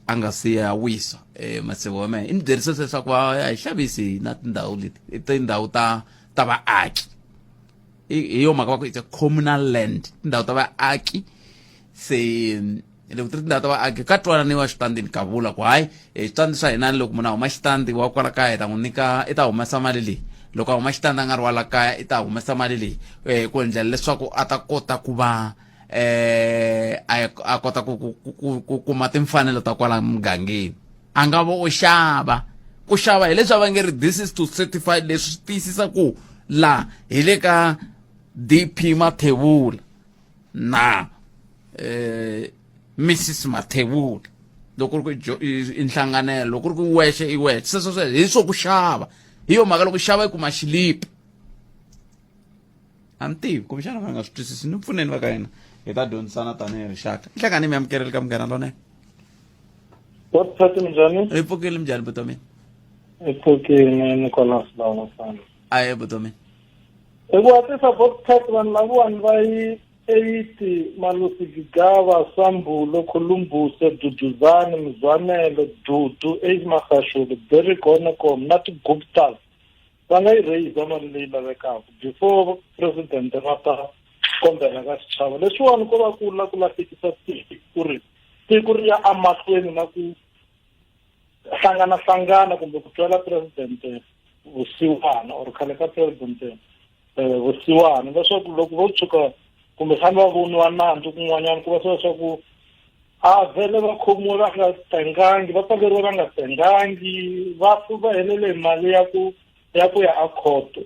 a nga si ya wisa maseve wa mina i ni byerise sweswo ku a hi xavisi na tindhawu leti i tindhawu ta vaaki hi yo mhaka va ku it's a communal land tindhawu ta vaaki se loko ti ri tindhawu ta vaaki ka twananiwa xitandini ka vula ku hayi xitandi swa hina loko munhu a huma xitandi wa kwala kaya hi ta n'wi nyika i ta humesa mali leyi loko a huma xitandi a nga ri wala kaya i ta humesa mali leyi ku endlela leswaku a ta kota ku va a kota ku kuma timfanelo ta kwala mugangeni a nga vo ku xava hi leswi va nge ri this is to certify leswi swi tiyisisa ku la hi le ka DP Mathevula na Mrs Mathevula loko ri ku i nhlanganelo loko ri ku wexe i wexe sweswo hi swo ku xava hi yo mhaka loko xava i kuma xilipi a ni tivi kumbexana va nga swi twisisi ni pfuneni va ka hina hi ta dyondzisana tanihi rixaka i hlangani mi amukeleli ka munghana lonene Bothati njani? i pfukile minjhani buto mina I pfukile Nicholas lawa sana. a ye buto mina Hi ku hatisa Bothati vanhu lavawani va yi 80 Malusi Gigava, Sambulo, Columbus, Duduzane, Mzwanele, Dudu, Age Mahashule, Berry Gonacom, na ti-Guptas va nga yi raise mali leyi lavekaka before president va ta kombela ka xichava leswiwani ko va ku lahlekisa tiko ri ya amahlweni na ku hlangana kumbe ku twela president vusiwana or khale ka president vusiwana leswaku loko vo tshuka kumbe xana va voniwa nandzu kun'wanyana ku va leswaku a vhele va khomiwe va nga tengangi va pfaleriwe va nga tengangi va helele hi mali ya ku ya akhoto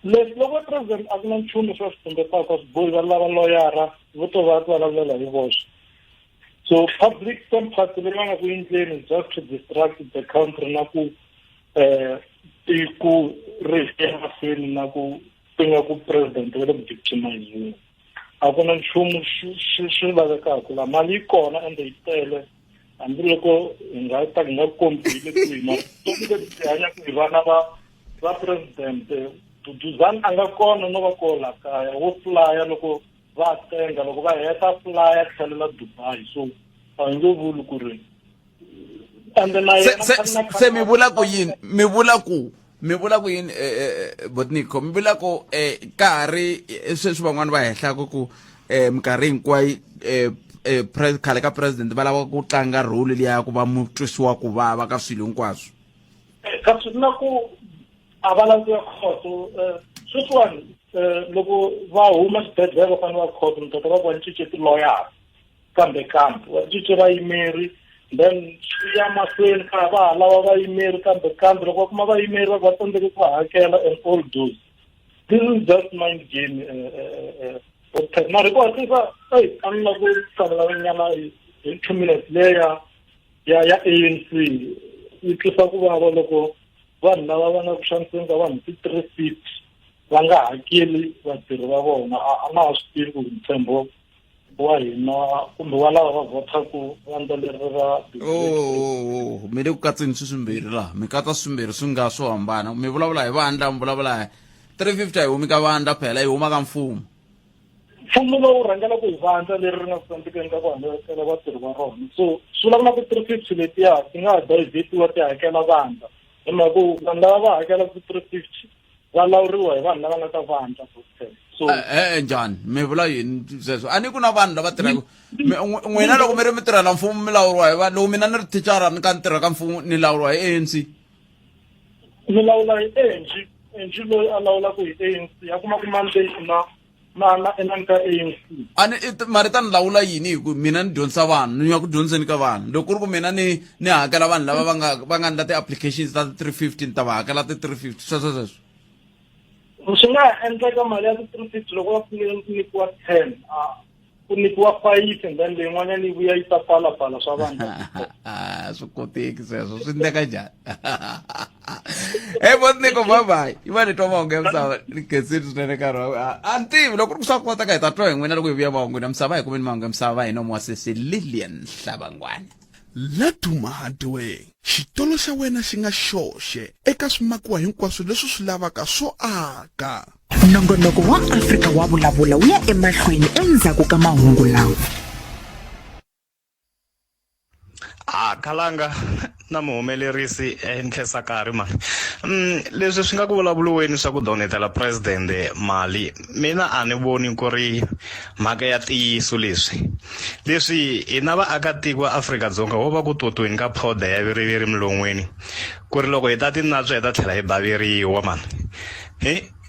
leswi loko president a ku na nchumu swa swi tumbetaka swibohi va lava loyara vo to va vulavula hi voxe so public sympathy leyi va nga ku endleni just to distract the country na ku tiko ri emahlweni na ku pinga ku president va le ku victimiziweni a ku na nchumu swi lavekaka la mali yi kona ende yi tele hambiloko hi nga kombile ku hina ti hanya ku hi vana va president Duduzane a nga kona no va kola kaya wo flya loko va tenga loko va heta flya tlhelela Dubai so a nge vuli ku ri ende na yena se mi vula ku yini mi vula ku yini Botniko mi vula ku nkarhi sweswi van'wana va hehlaka ku minkarhi hinkwayi khale ka president va lava ku tlanga role liya ku va mutwisiwa ku vava ka swilo hinkwaswo kasi na ku a va lavi ya khoto sweswiwani loko va huma xibedhlele va fanele va khoto ni tota va ku va cince tiloyara kambe va cince vayimeri then swi ya mahlweni kha va ha lava vayimeri kambe loko va kuma vayimeri va tsandzeke ku hakela and all those this is just mind game okay mara ko hatlisa anna ku tsala nyama hi 2 minutes leya ya ANC yi tlisa ku vava loko vanhu lava va nga ku xaniseni ka vanhu 350 va nga hakeli vatirhi va vona a nga ha swi tivi ku ntshembo wa hina kumbe wa lava va votaku vandla leri ra mi le ku katseni swimbirhi laha mi katsa swimbirhi swi nga swo hambana mi vulavula hi vandla mi vulavula hi 350 a hi humi ka vandla phela hi huma ka mfumo lowu rhangela ku hi vandla leri ri nga kusantikeni ka ku hakela vatirhi va rona so swi vula ku 350 letiya ti nga ha divestiwa ti hakela vandla hi mhaka ku vanhu lava va hakela ku 350 va lawuriwa hi vanhu lava nga ta vandla so njhani mi vula yini sweswo a ni ku na vanhu lava tirhaka n'wina loko mi ri mi tirhela mfumo mi lawuriwa hi vanhu loko mina ni ri thicara ni ka ni tirha ka mfumo ni lawuriwa hi ANC mi lawula hi ANC loyi a lawulaka hi ANC ya kuma ku mandate na ka ANC ani mari ta ni lawula yini hi ku mina ni dyondzisa vanhu ni ya ku dyondzeni ka vanhu loko ku ri ku mina ni hakela vanhu lava va nga endla ti-applications ta 350 ni ta va hakela ti 350 sweswo swi nga endleka mali ya ti-350 loko va pfulele ku nyikiwa 10 ku nyikiwa 5 and then leyin'wanyana yi vuya yi ta pfalapfala swa vanhu swi koteki sweswo swi endleka njhani botniko babayi yi va ni twa mahungu ya misava ni khensini swinene nkarhi wa a ni tivi loko ku ri ku swa kota ka hi ta twa hi n'wina loko hi vuya mahungwini ya misava hi kumeni mahungu ya misava hi nomo wa sesi Lilian Hlabangwane la dumahatiweng xitolo xa wena xi nga xoxe eka swimakiwa hinkwaswo leswi swi lavaka swo aka nongonoko wa Afrika wa Vulavula wu ya emahlweni endzhaku ka mahungu lawa khalanga na muhumelerisi ehenhlesa karhi mali leswi swi nga ku vulavuliweni swa ku donetela president mali mina a ni voni ku ri mhaka ya ntiyiso leswi hina vaakatiko va Afrika-Dzonga ho va ku totweni ka powder ya viriviri milon'weni ku ri loko hi ta tinatswa hi ta tlhela hi baveriwa mani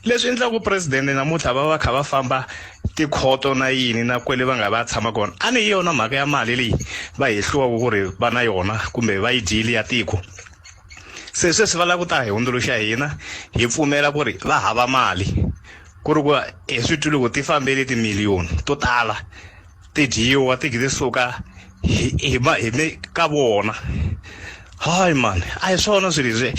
leswi endlaku president namuntlha va kha va famba tikhoto na yini na kwele va nga va tshama kona a ni yona mhaka ya mali leyi va hehliwaku ku ri va na yona kumbe va yi dyile ya tiko se sweswi va lava ku ta hi hundzuluxa hina hi pfumela ku ri va hava mali ku ri ku hi swi twile ku ti fambele timiliyoni to tala ti dyiwa ti suka hi ka vona hayi mani a hi swona swilo leswi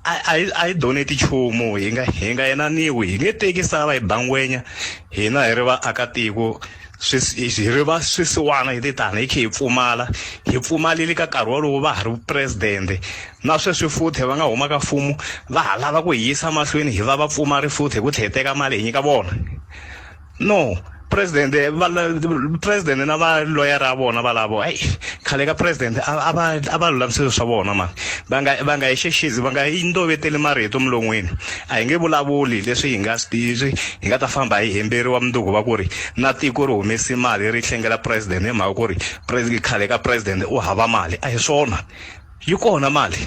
a hi donate nchumu hi nga yenaniwi hi nge teki sava hi bangwenya hina hi ri vaakatiko hi ri va swisiwana hi titani hi khe hi pfumaleli ka nkarhi walowu va ha ri presidente na sweswi futhi va nga huma ka mfumo va ha lava ku hi yisa mahlweni hi va pfumari futhi hi ku tlhe hi teka mali hi nyika vona no president na va loyara vona valavo khale ka president a va lulamisile swa vona mani va nga hi xexizi va nga yi ndoveteli marito milon'weni a hi nge vulavuli leswi hi nga ta famba hi hemberiwa munduku va ku ri na tiko ri humesi mali ri hlengela president hi mhaka ku ri khale ka president u hava mali a hi swona yi kona mali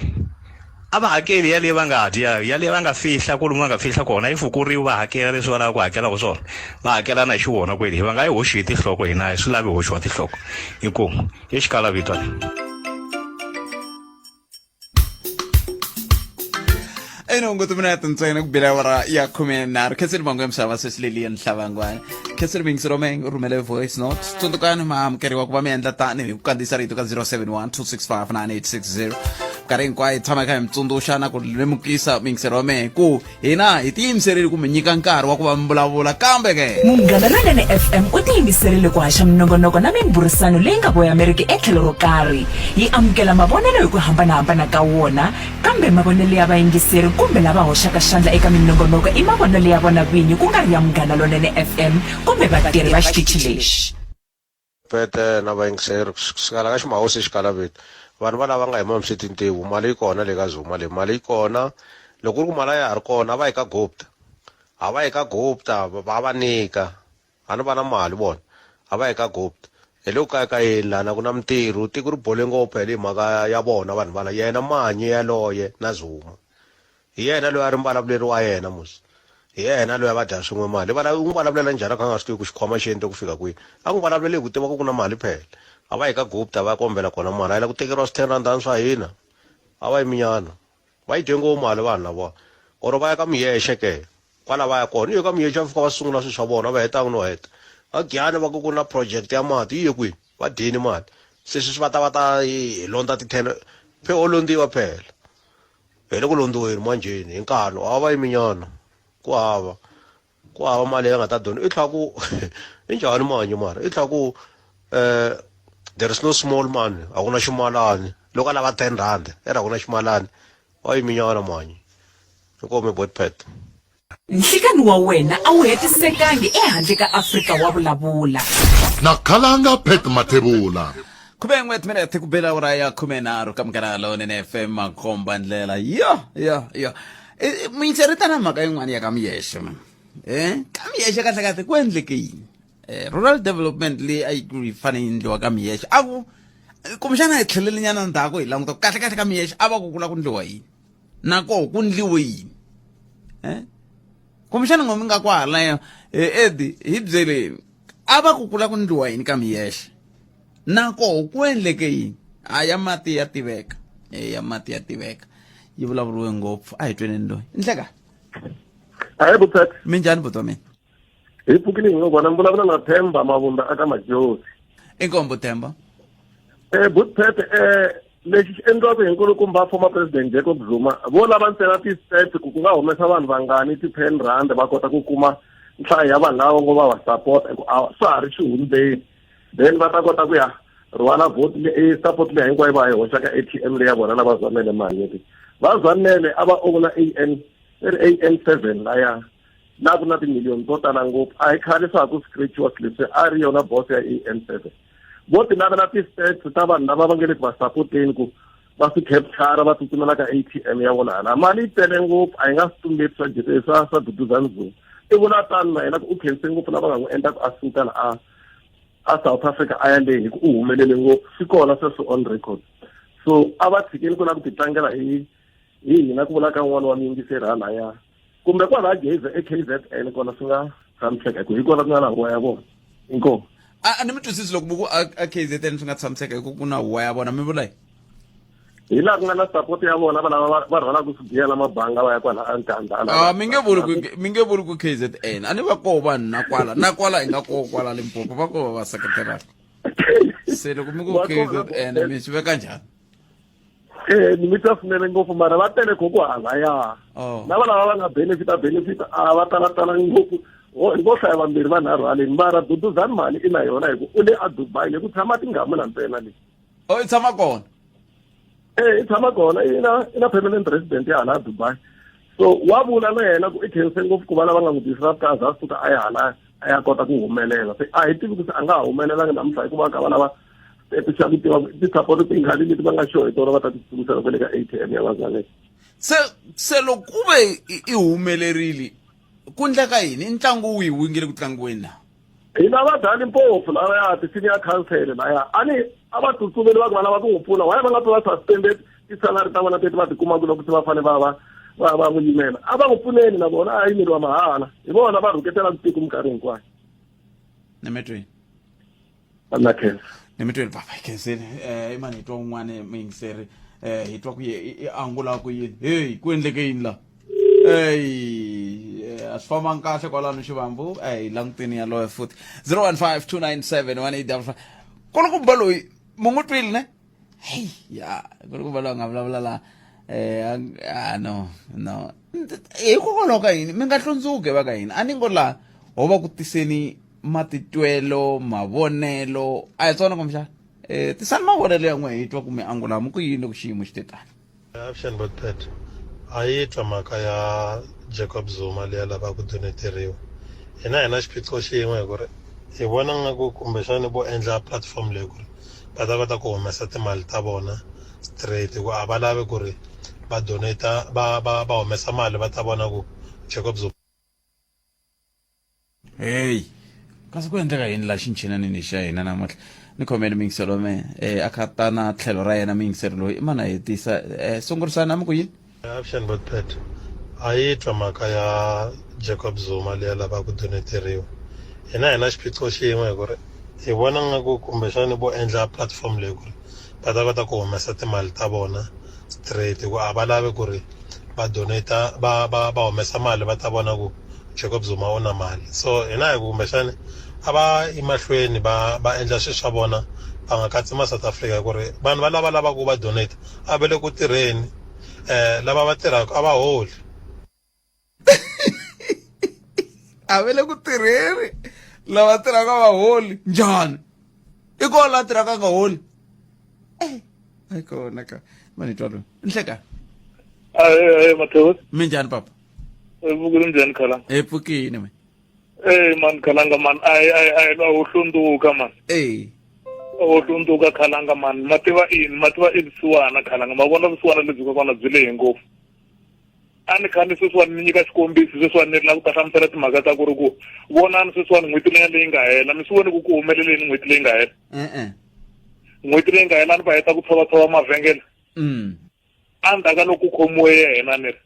a va hakeli yale va nga dya yale va nga fihla ku lomu va nga fihla kona yi fukuriwa va hakela leswi va lava ku hakela ku swona va hakela na hi xivona kweli va nga yi hoxi hi tinhloko hina hi swi lavi hoxiwa tinhloko inkomu hi xikala vitwa enongo tumina tintsena ku bila wara ya khumenaro kheseri mangu ya misava sesi Lilian Hlabangwane kheseri vayingiseri rhumele voice note tsundzukani maamukeriwa ku va mi endla tani hi ku kandziyisa rito ka 071 nkarhi hinkwayo hi tshama kha hi mi tsundzuxa na ku lemukisa muyingiseri wa mehe ku hina hi tiyimiserile ku mi nyika nkarhi wa ku va mi vulavula kambe ke Munghana Lonene FM u tiyimiserile ku haxa minongonoko na miburisano leyi nga voyameriki etlhelo ro karhi yi amukela mavonelo hi ku hambanahambana ka wona kambe mavonelo ya vayingiseri kumbe lava hoxaka xandla eka minongonoko i mavonelo ya vona vinyi ku nga ri ya Munghana Lonene FM kumbe vatirhi va xitichi lexi pete na vayingiseri sikala ka ximahosi xikala vito vanhu va lava nga hima msitintivu mali yi kona le ka Zuma le mali yi kona loko ri ku mali ya ha ri kona a va yi ka Gupta va va nyika a ni va na mali vona a va yi ka Gupta hi le ku kayakayeni lana ku na mintirho tiko ri bole ngopfu hi mhaka ya vona vanhu vala yena Manyi yaloye na Zuma hi yena loyi a ri mbulavuleri wa yena musi hi yena loyi a va dya swin'we mali u n'wi vulavulela njhani a kha nga swi tivi ku xikhwama xi endle ku fika kwini a n'wi vulavuleli hi ku tiva ku na mali phela a va yi ka Gupta va kombela kona mali a yi la ku tekeriwa R10 swa hina a va yi minyana va yi dye ngopfu mali vanhu lava or va ya ka miyexe ke kwala va ya kona iyo ka miyexe va fika va sungula swilo swa vona va heta no heta agiyani va ku ku na project ya mati yi ye kwihi va dini mali se swi va ta hi londa ti-10 phe o londiwa phela hi le ku londiweni manjeni hi nkano a va yiminyana ku hava mali ya nga ta dona i tlha ku i njhani Manyi mara i tlha ku there is no small money a ku na ximalani loko a lava 10 rand era ku na ximalani wa yiminyana Manyi inkomi botpet nhlikani wa wena a wu hetisekangi ehandle ka Afrika wa vulavula nakhalanga pet mathebula 10 minutes ku bela ura ya 13 ka mkanalo ni FM makomba ndlela yo muyingiseri tana mhaka yin'wana ya ka Miyeshe man ka Miyeshe kahle ku endleke yini rural development leyi a yi fane yindliwa ka Miyeshe a ku kumbexana hi tlhelele nyana ndzhaku hi languta kahle ka Miyeshe a va ku kula ku ndliwa yini nako ku ndliwe yini kumbexana ngomi nga kwala Edi hi byeleni a va ku kula ku ndliwa yini ka Miyeshe nako ku endleke yini ya mati ya tiveka ya mati ya tiveka yi vulavuriwe ngopfu a hi tweneni loyi ndleka hayi Butpet minjhani buto mina hi pfukile hi ngobona mi vulavula na Themba Mavunda aka Majosi inkombo Themba Butpet lexi xi endliwaka hi nkulukumba former president Jacob Zuma vo lava ntsena ti-steps ku nga humesa vanhu vangani ti-10 rand va kota ku kuma nhlayo ya vanhu lava ngo va va support swa ha ri xihundeni then va ta kota ku ya rhwala vote support leyi hinkwayo va yi hoxa ka ATM leyi ya vona na Mzwanele Manyi Mzwanele a va ovula AN7 laya na ku na timiliyoni to tala ngopfu a hi khale swa ha ku scratchiwa leswi a ri yona boss ya AN7 vo ti lava na ti-stats ta vanhu lava va nge le ku va sapoteni ku va swi capture va tsutsumela ka ATM ya vona hala mali yi tele ngopfu a yi nga swi tumbeti swa duduzani Zuma i vula tani na yena ku u khense ngopfu lava nga n'wi endla ku a suka la a South Africa a ya le hi ku u humelele ngopfu swi kona sweswi on record so a va tshikeni ku lava ku ti tlangela hi hina ku vula ka n'wana wa muyingiseri halaya kumbe kwala gezi KZN kona swi nga tshamiseka hi kona ku nga na huwa ya vona inkomo a ni mi twisisi loko muku a KZN swi nga tshamiseka hi ku na huwa ya vona mi vula hi laha ku nga na support ya vona va lava va rhwala ku swi na mabanga va ya kwala antanda mi nge vuli ku KZN a ni va koho vanhu na kwala hi nga koho kwala Limpopo va koho va seketelaka se loko mi ku KZN mi swi veka njhani ni mi twa swinene ngopfu mara va tele ku halaya na va lava va nga benefit a va talatala ngopfu vo hlaya vambirhi vanharhu haleni mara duduzani mali i na yona hi ku u le a Dubai le ku tshama tingamu na ntsena leyi i tshama kona i tshama kona i na permanent resident ya hala Dubai so wa vula na yena ku i khense ngopfu ku va lava nga n'wi disrupt a za suka a ya hala a ya kota ku humelela se a hi tivi ku se a nga ha humelelanga namuntlha hi ku va ka va lava step xa ku tiva ti-support tingani leti va nga sure hi tona va ta titsumisela kwele ka ATM ya Mzwanele se loko ku ve i humelerile ku ndleka yini i ntlangu wihi wu nge le ku tlangiweni na hina va dya Limpopo lavaya ti-senior council laya a va tsutsumeli va ku va lava ku n'wi pfuna why va nga to va suspended ti-salary ta vona teti va tikumaka loko se va fane va n'wi yimela a va n'wi pfuneni na vona a yimeliwa mahala hi vona va rhuketela tiko minkarhi hinkwayo nemetweni na khensa nemetweni papa hi khenseni i mani hi twa un'wana muyingiseri hi twa ku i angula ku yini hey ku endleke yini la a swi fambanga kahle kwalano xivambu hi languteni yaloyo futhi 015 kulukumba loyi mu n'wi twile ne hey ya kulukumba loyi a nga vulavula la no hikokwalaho ka yini mi nga hlundzuki va ka yini a ni ngo la ho va ku tiseni matitwelo mavonelo a hi tsona kumbexana tisani mavonelo ya n'we hi twa ku mi angulamu ku yini loko xiyimo xi te tani avuxeni Botpet a yi twa mhaka ya Jacob Zuma leyi lavaka ku doneteriwa hina hi na xiphiqo xin'we hi ku ri hi vona nga ku kumbexani vo endla platform leyi ku ri va ta kota ku humesa timali ta vona straight ku a va lavi ku ri va donata va humesa mali va ta vona ku Jacob Zuma hey kasi ku endleka yini la xinchinanini xa hina namuntlha ni khomeni miyingiselo me a kha ta na tlhelo ra yena miyingiseri loyi i mana hetisa sungurisana mi ku yini avuxeni Botpet a yi twa mhaka ya Jacob Zuma leyi lavaka ku doneteriwa hina hi na xiphiqo xin'we hi ku ri hi vona nga ku kumbexani vo endla platform leyi ku ri va ta kota ku humesa timali ta vona straight ku a va lavi ku ri va donata va humesa mali va ta vona ku Jacob Zuma u na mali so hina hi kumbexani aba imahlweni ba endla swilo swa vona va nga katsi ma South Africa ku ri vanhu va lava ku va donate a vele ku tirheni lava va tirhaka a va holi a vele ku tirheni lava tirhaka va holi njhani i kona la tirhaka nga holi ai kona ka mani twa lo nhleka Matheus minjhani papa vukulu njhani khala pfukini man man khalanga man ai lo hlunduka man hlunduka khalanga man mativa swisuwana khalanga mavona swisuwana lebyi ka kona byi lehe ngopfu a ni khani sweswiwani ni nyika xikombiso sweswiwani ni ri la ku ta hlamusela timhaka ta ku ri ku vonani sweswiwani n'hweti leyi nga hela mi swi voni ku humeleleni n'hweti leyi nga hela n'hweti leyi nga hela ni va heta ku tshovatshova mavhengele andaka loko ku khomiwe yena ni ri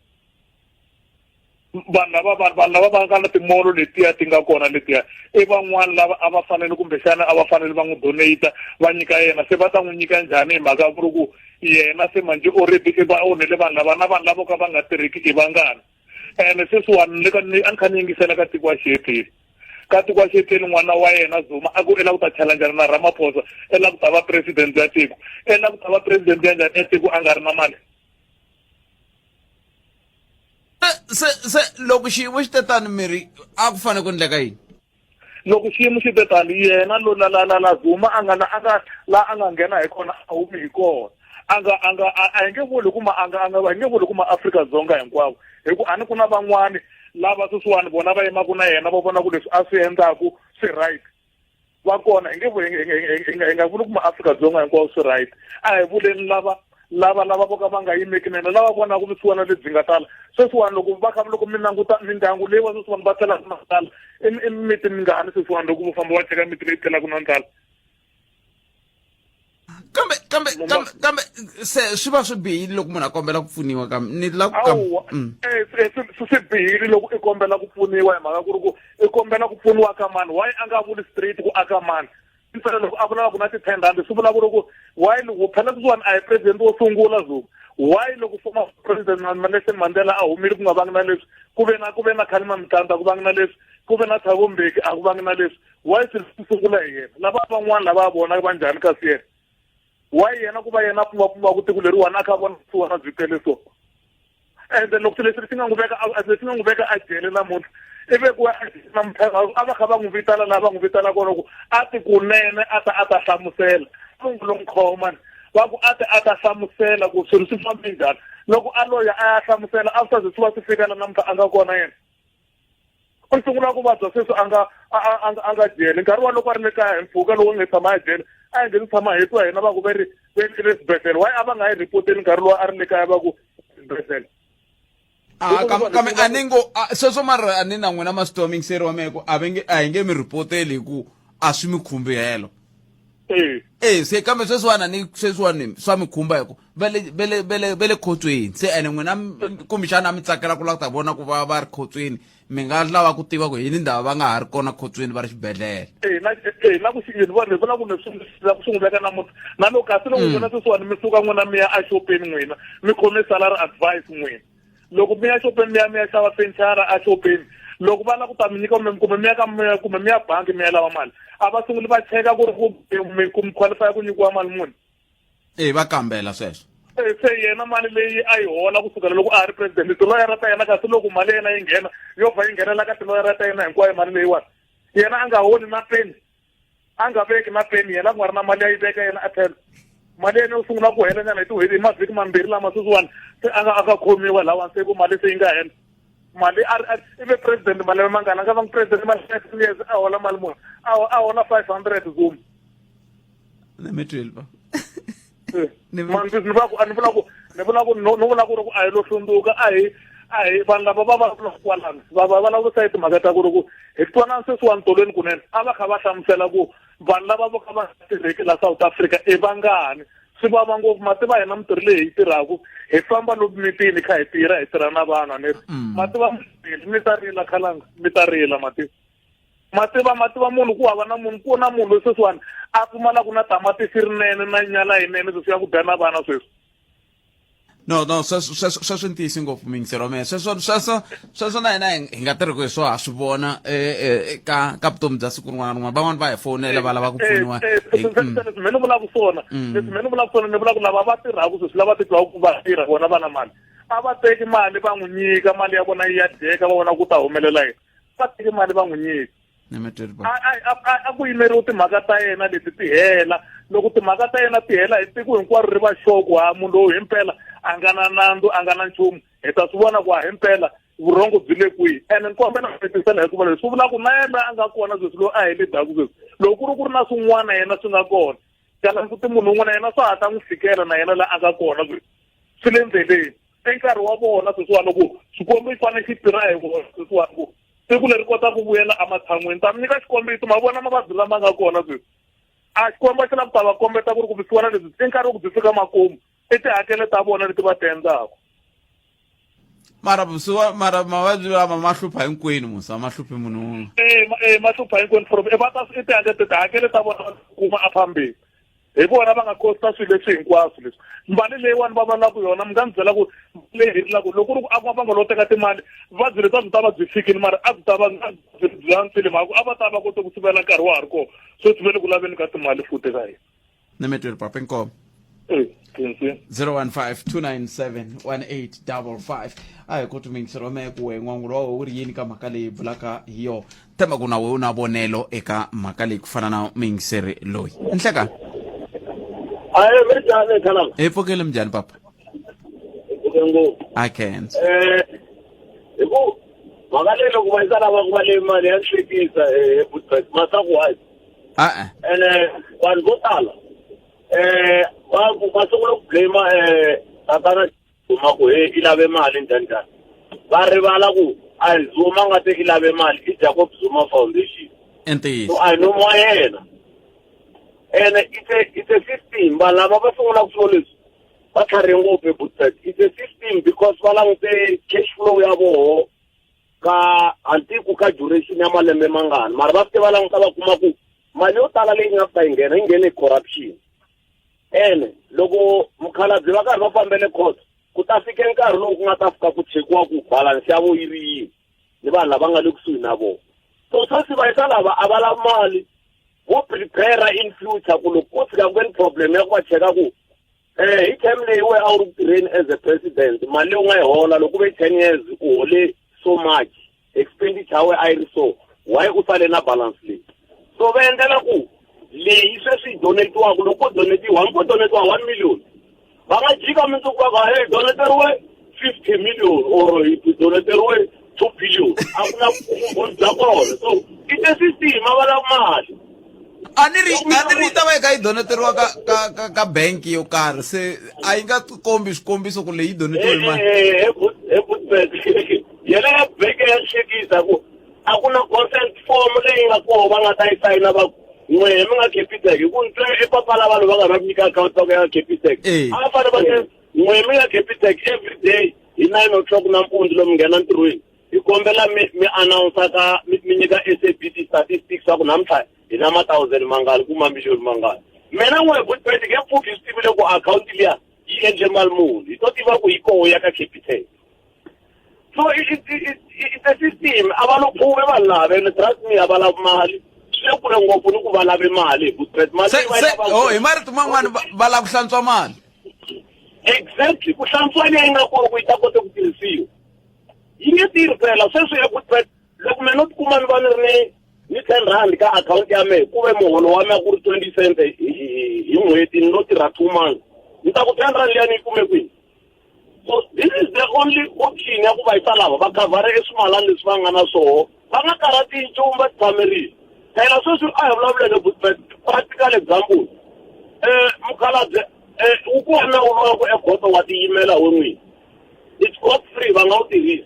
vanhu lava va nga na timolo letiya ti nga kona letiya i van'wani lava a va fanele kumbexana a va fanele va n'wi donata va nyika yena se va ta n'wi nyika njhani hi mhaka ku ri ku yena se manje already i va onhele vanhu lava na vanhu lavo ka va nga tirhiki i vangani ene sweswiwani a ni kha ni yingisela ka tiko wa xihetheni ka tiko wa xihetheni n'wana wa yena Zuma a ku i la ku ta challengana na Ramaphosa i la ku ta va president ya tiko i la ku ta va president ya njhani ya tiko a nga ri na mali se loko xiyimo xi tetani miri a ku fanele ku endleka yini loko xiyimo xi tetani yena lo la Zuma a nga nghena hi kona a humi hi kona a hi nge vuli kuma a hi nge vuli kuma Afrika-Dzonga hinkwavo hi ku a ni ku na van'wani lava sweswiwani vona va yimaka na yena va vona ku leswi a swi endlaku swi right va kona hi nga vuli kuma Afrika-Dzonga hinkwavo swi right a hi vuleni lava vo ka va nga yimeki nene lava vonaka swisiwana lebyi nga tala sweswiwani loko mi languta mindyangu leyi va sweswiwani va telaka na tala i miti mingani sweswiwani loko vo famba va cheka miti leyi telaka na tala kambe se swi va swi bihile loko munhu a kombela ku pfuniwa ni la swi bihile loko i kombela ku pfuniwa hi mhaka ku ri ku i kombela ku pfuniwa ka mani why a nga vuli straight ku aka mani impela loko a vulavula ku na ti-10 rand swi vula ku ri ku why loko phela sweswiwani a hi president wo sungula Zuma why loko former president Nelson Mandela a humile ku nga vangi na leswi ku ve na Khalima Mtantla ku vangi na leswi ku ve na Thabo Mbeki a ku vangi na leswi why swi sungula hi yena lava van'wani lava vona va njhani kasi yena why yena ku va yena pfumapfuma ku tiko leriwani a kha vona swona byi tele so and then loko leswi swi nga n'wi veka a jele namuntlha ive ku a va kha va n'wi vitala laha va n'wi vitala kona ku a ti kunene a ta hlamusela mungu lo n'wi va ku a ta hlamusela ku swilo swi fambe njhani loko a loya a ya hlamusela a swi swi va swi fikela namuntlha a nga kona yena u sungula ku vabya sweswi a nga jele nkarhi wa loko a ri le kaya hi mpfhuka loko nge tshama hi jele a hi nge tshama hi twa hina va ku ve ri le swibedhlele why a va nga yi ripoteli nkarhi lowu a ri le kaya va ku swibedhlele kambe a ni ngo sweswo mara a ni na n'wina mastorming seri wa mehe ku a hi nge mi ripoteli hi ku a swi mi khumbi helo se kambe sweswiwani swa mi khumba hi ku ve le khotsweni se ene n'wina kumbexana a mi tsakela ku lava ku ta vona ku va ri khotsweni mi nga lava ku tiva ku hi ni ndhawu va nga ha ri kona khotsweni va ri xibedhlele na ku xiyini va vula ku leswi n'wi veka namuntlha na loko kasi loko vona sweswiwani mi suka n'wina mi ya axopeni n'wina mi khome salary advice n'wina loko mi ya xopeni mi ya xava fenchara a xopeni loko va lava ku ta mi nyika kumbe mi ya bangi mi ya lava mali a va sunguli va cheka ku ri ku mi qualify ku nyikiwa mali muni va kambela sweswo se yena mali leyi a yi hola kusukela loko a ri president tiloyara ta yena kasi loko mali yena yi nghena yo va yi nghenela ka tiloyara ta yena hinkwayo mali leyiwani yena a nga holi na peni a nga veki na peni yena ku nga ri na mali ya yi veka yena a tlhelo mali yena yo sungula ku helanyana hi mavhiki mambirhi lama sweswiwani se a nga khomiwa lawani se ku mali se yi nga hela mali ive president mali mangana nga va president mali years a hola mali muni a hola 500 Zuma ni 12 ni vula ku ri ku a hi lo hlunduka a hi vanhu lava va kwalani va lavisisa hi timhaka ta ku ri ku hi twanana sweswiwani tolweni kunene a va kha va hlamusela ku vanhu lava vo ka va tirheki la South Africa i vangani swi vava ngopfu mativa hina mitirho leyi hi tirhaku hi famba lomu mitini kha hi tirha na vanhu ani mativa mi ta rila khalanga mi ta rila mativa munhu ku hava na munhu ku na munhu loyi sweswiwani a pfumalaku na tamatisi rinene na nyala yinene sweswi ya ku dya na vana sweswi no sweswo ni tiyisi ngopfu mingisero wa mehe sweswo na hina hi nga tirhi ku hi swo ha swi vona ka vutomi bya siku rin'wana na rin'wana van'wani va hi fonela va lava ku pfuniwa leswi me ni vulaka swona ni vula ku lava va tirhaku sweswi lava titwaku ku va tirha vona va na mali a va teki mali va n'wi nyika mali ya vona yi ya dyeka va vona ku ta humelela yena va teki mali va n'wi nyika a ku yimeriwa timhaka ta yena leti ti hela loko timhaka ta yena ti hela hi tiko hinkwaro ri va xoko munhu lowu hi mpela a nga na nandzu a nga na nchumu hi ta swi vona ku hi mpela vurhongo byi le kwihi ene ni kombela ku fetisela hikuva leswi swi vula ku na yena a nga kona sweswi lowu a heledaku sweswi loko ku ri na swin'wana yena swi nga kona kana kuti munhu un'wana yena swa ha ta n'wi fikela na yena laha a nga kona sweswi swi le ndleleni nkarhi wa vona sweswiwani loko xikombo xi fanele xi tirha hi vona sweswiwani ku siku leri kota ku vuyela ematshan'wini ta mi nyika xikombiso ma vona mavabyi lama nga kona sweswi a xikombo xi la ku ta va kombeta ku ri ku visiwana leswi nkarhi wa ku byi fika makumu i tihakele ta vona leti va ti endlaku mara mavabyi lama ma hlupha hinkwenu musa ma hluphi munhu un'we ma hlupha hinkwenu tihakele ta vona kuma a phambeni hi vona va nga kosta swilo leswi hinkwaswo leswi mali leyiwani va valaku yona mi nga ni byela ku leyi herilaku loko ku ri ku a va nga lo teka timali vuvabyi lebyi a byi ta va byi fikini mara a byi ta va bya ntsili mhaka a va ta va kota ku sivela nkarhi wa ha ri kona so swi ve le ku laveni ka timali futi ka hina ni mi tweli papa inkomo 015-297-1855 a hi koti mingisero wa mehe ku we n'wangulo wa wu ri yini ka mhaka leyi vulaka hi yo tema ku na we u na vonelo eka mhaka leyi ku fana na mingiseri loyi nhleka hi pfukile minjhani papa I can't hi ku mhaka leyi loko va yisa lava ku va leyi mali ya hlekisa masaku wayi ene vanhu vo tala va sungula ku blame tatana Zuma ku he i lave mali njhani va rivala ku a hi Zuma nga te i lave mali i Jacob Zuma Foundation so a hi nomu wa yena ene it's a system vanhu lava va sungula ku swilo leswi va tlharihe ngopfu it's a system because va langute cash flow ya voho ka antiku ka duration ya malembe mangani mara va fike va languta va kuma ku mali yo tala leyi nga fika yi nghene hi corruption ene loko mukhalabye va karhi va fambele court ku ta fike nkarhi lowu ku nga ta fika ku chekiwa ku balance ya vo yi ri yini ni vanhu lava nga le kusuhi na vona so sweswi va yisa lava a va lavi mali vo prepare in future ku loko ko fika ku ve ni problem ya ku va cheka ku hi time leyi we a wu ri ku tirheni as a president mali leyi u nga yi hola loko ve 10 years u hole so much expenditure we a yi ri so why u sale na balance leyi so va endlela ku leyi sweswi donetiwaku loko ko donetiwa hambi ko donetiwa 1 million va nga jika mundzuku va ka hey doneteriwe 50 million or doneteriwe 2 billion a ku na vumbhoni bya kona so it's a system a va lava mali a ni ri ta va yi kha yi doneteriwa ka bank yo karhi se a yi nga kombi swikombiso ku leyi donetiwe mali yena ya bank ya hlekisa ku a ku na consent form leyi nga koho va nga ta yi sayina va n'wehe mi nga Capitec hi ku ntswe i papala vanhu va nga va nyika account ya ka Capitec a va fanele va se n'wehe mi nga Capitec every day hi 9 o'clock nampundzu lomu nghena ntirhweni hi kombela mi announce ka mi nyika SABC statistics wa ku namuntlha hi na 1,000 mangani ku mamiliyoni mangani mina n'wehe Butbet nge pfuki swi tivile ku account liya yi endle mali muni hi to tiva ku yi koho ya ka Capitec so it's a system a va lo pfume vanhu lava and trust me a va lavi mali swi kule ngopfu ni ku va lave mali Butbet mali hi marito man'wani va lava ku hlantswa mali exactly ku hlantswa leyi yi nga kona ku yi ta kota ku tirhisiwa yi nge tirhi phela sweswi ya Butbet loko mina no tikuma ni va ni ri ni 10 rand ka account ya mehe ku ve muholo wa mehe ku ri 20 cent hi n'hweti ni no tirha 2 months ni ta ku 10 rand liya ni yi kume kwini so this is the only option ya ku va yisa lava va khavhare eswimalani leswi va nga na swoho va nga karhati nchumu va titshamerile phela sweswi a hi vulavuleke Butbet practical example mukhalabye u kona u lava ku ekhoto wa tiyimela we n'wini it's cost free va nga wu tirhisi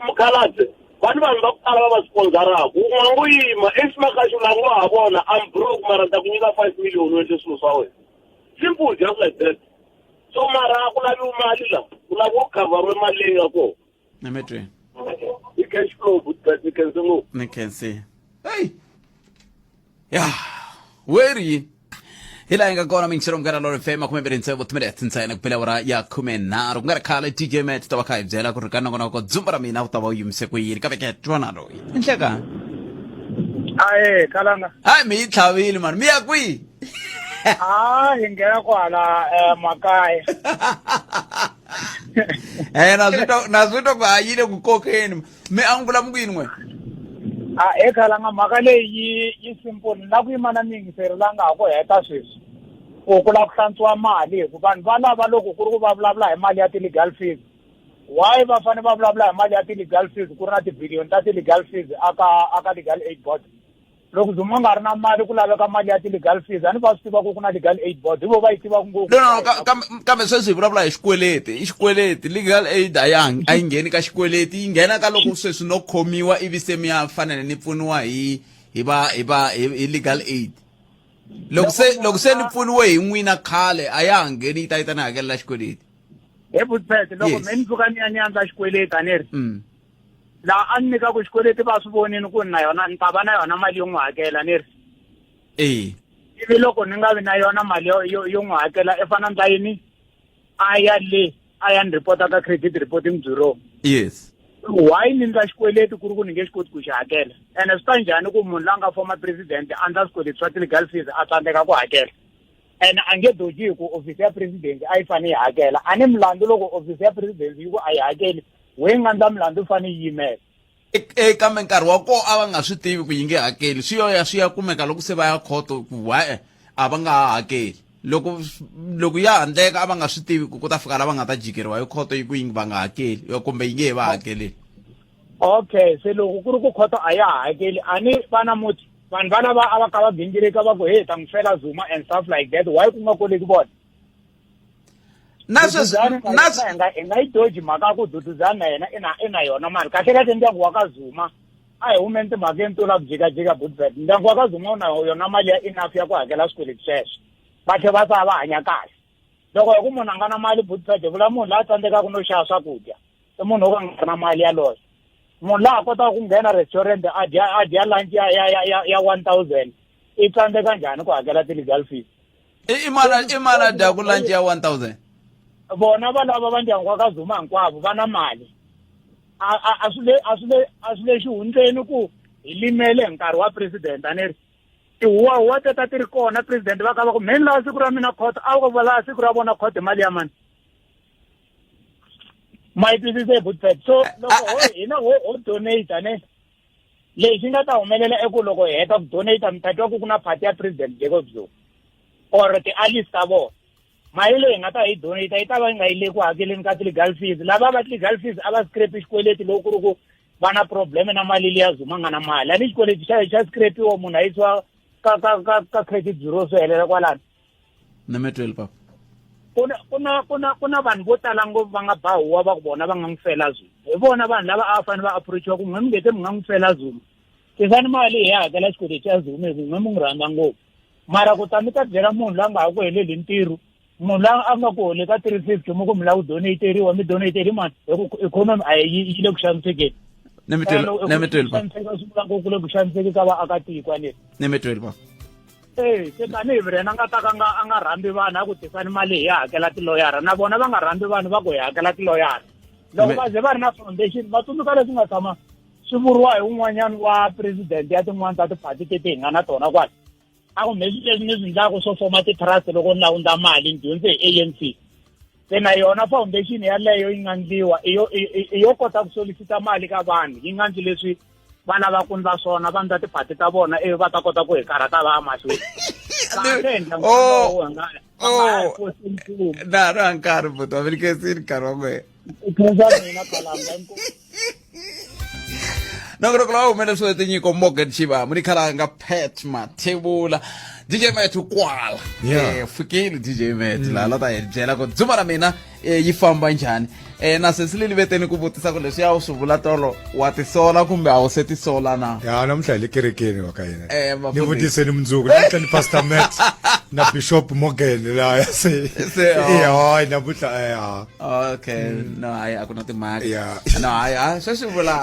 mukhalabye vanhu va ku tala va va sponsoraku u nga ngo yima eximakhaxu laha ngo ha vona I'm broke mara ni ta ku nyika 5 million u endle swilo swa wena simple just like that so mara ku laviwi mali la ku laviwa ku khavhariwe mali leyi nga kona ni mi tweni i cash flow Butbet ni khense ngopfu ni khense hey ya where yini hila inga kona mingisero mkara lori fema kumembere ntsevo tumere ntsayana kupela wara ya kumenaro ngara khala DJ Met taba kai byela ku ri kana kona ko Zuma ra mina utaba uyimse ku yini ka veke twana lo inhleka kalanga mi tlhavile man mi ya kwi hi nghena kwala makaya nazwito ku hayile ku kokeni mi angula mkwini n'we kalanga mhaka leyi yi simple na ku yima na mingiseri la nga ha ku heta sweswi ku la ku hlantswiwa mali hikuva vanhu va lava loko ku ri ku va vulavula hi mali ya ti-legal fees why va fanele va vulavula hi mali ya ti-legal fees ku ri na tibiliyoni ta ti-legal fees aka legal aid board loko Zuma nga ri na mali ku laveka mali ya ti-legal fees a ni va swi tiva ku na legal aid board hi vo va yi tivaka ngopfu kambe sweswi hi vulavula hi xikweleti legal aid a yi ngheni ka xikweleti yi nghena ka loko sweswi no khomiwa ivi se mi ya fanele ni pfuniwa hi legal aid loko se ni pfuniwe hi n'wina khale a ya ha ngheni yi ta ni hakelela xikweleti he vutpete loko me ni pfuka ni ya ni yandza xikweleti a ni ri laha a ni nyikaku xikweleti va swi vonini ku ni na yona ni ta va na yona mali yo n'wi hakela ni ri ivi loko ni nga vi na yona mali yo n'wi hakela i fana ndza yini a ya ni report-a ka credit reporting bureau yes why ni ndza xikweleti ku ri ku ni nge xi koti ku xi hakela ene swi ta njhani ku munhu la nga former president a ndza swikweleti swa ti-legal fees a tsandzeka ku hakela ene a nge doji hi ku ofisi ya president a yi fanele yi hakela a ni milandzu loko ofisi ya president yi ku a yi hakeli we nga ndza milandzu fanele yi yimela kambe nkarhi wa ko a va nga swi tivi ku yi nge hakeli swi ya kumeka loko se va ya khoto ku a va nga ha hakeli loko ya handleka a va nga swi tivi ku ta fika lava nga ta jikeriwa hi khoto yi ku yi va nga hakeli kumbe yi nge va hakeleli okay se loko ku ri ku khoto a ya ha hakeli a ni vana muti vanhu va lava a va ka va gingirika va ku he ta n'wi fela Zuma and stuff like that why ku nga koleki vona hi nga yi doji mhaka ku duduzani na yena i na yona mali kahle kahle ndyangu wa ka Zuma a hi humeni timhakeni to la ku jikajika Bootford ndyangu wa ka Zuma u na yona mali ya enough ya ku hakela swikweleti sweswo va tlhe va sa va hanya kahle loko hi ku munhu a nga na mali Bootford hi vula munhu laha tsandzekaka no xava swakudya i munhu wo ka nga ri na mali yaloyo munhu laha a kotaka ku nghena restaurant a dya lunch ya 1000 i tsandzeka njhani ku hakela ti-legal fees i mala dya ku lunch ya 1000 vona va lava va ndyangu wa ka Zuma hinkwavo va na mali a swi le xihundleni ku hi limele hi nkarhi wa president a ni ri tihuwa teta ti ri kona president va ka va ku meni laha siku ra mina court a va laha siku ra vona court mali ya mani ma yi twisise hi Bootford so loko hina ho donate a ne lexi nga ta humelela i ku loko hi heta ku donate mi ta twa ku na party ya president Jacob Zuma or ti-allies ta vona mali leyi nga ta hi donate yi ta va yi nga yile ku hakeleni ka ti-legal fees lava va ti-legal fees a va scrape xikweleti loko ku ri ku va na probleme na mali leya Zuma nga na mali a ni xikweleti xa scrapiwa munhu a yisiwa ka credit bureau swo helela kwalani name 12 papa ku na vanhu vo tala ngopfu va nga bahuwa va ku vona va nga n'wi fela Zuma hi vona vanhu lava a fanele va approachiwa ku n'we mi ngete mi nga n'wi fela Zuma tisani mali hi hakela xikweleti xa Zuma hi ku n'we mi n'wi rhandza ngopfu mara ku ta mi ta byela munhu la nga ha ku heleli ntirho munhu la a nga ku hole ka 350 mi ku mi la ku donateriwa mi donateri mani hi ku ikhonomi a yi le ku xanisekeni name 12 papa ku le ku xaniseki ka vaakatiko a leri name 12 papa se tanihi virena nga ta ka a nga rhambi vanhu a ku tisani mali hi hakela tiloyara na vona va nga rhambi vanhu va ku hi hakela tiloyara loko va ze va ri na foundation va tsundzuka leswi nga tshama swi vuriwa hi un'wanyana wa president ya tin'wana ta tiphati teti hi nga na tona kwala a ku meswi leswi ni swi ndlaku swo foma ti-trust loko ni lawunda mali ni dyondze hi ANC se na yona foundation yaleyo yi nga ndliwa i yo kota ku solicita mali ka vanhu yi nga ndli leswi va lava ku ndla swona va ndla tiphati ta vona ivi va ta kota ku hi karhata va ya mahlweni na nkarhi buti wa velikesini nkarhi wa n'wena ikhensa mina khalanga nongoloko lawa humele swo tinyiko Morgan Chibamu ni khalanga Pat Mathebula DJ Met kwala fikile DJ Met la ta hi byela ku Zuma ra mina yi famba njhani na sesilili veteni ku vutisa ku leswi ya u swi vula tolo wa tisola kumbe a wu se tisola na ya namuntlha hi le kerekeni wa ka hina ni vutiseni mundzuku namuntlha ni Pastor Matt na Bishop Morgan la se namuntlha okay no a ku na timhaka no a sweswi vula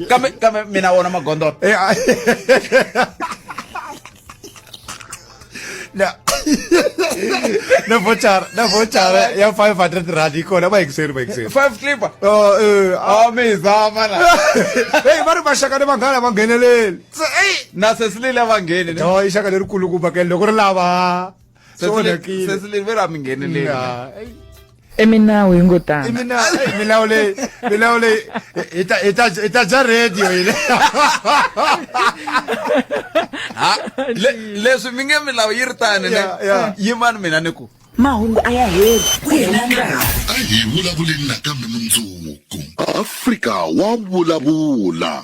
kambe mina wona magondo na voucher ya 500 rand ikona vayingiseri 5 clipper mizama la hey va ri maxaka ni vanghana va ngheneleli na sesilile avangeni no i xaka lerikulu ku bakele loko ri lava sesilile ve ra mi ngheneleli eminawu hingotana milawu leyi hi ta dya radio yile leswi mi nge milawu yi ri tani yimani mina ni ku mahungu a ya heli ku hela nkarhi a hi vulavuleni nakambe mundzuku Afrika wa vulavula.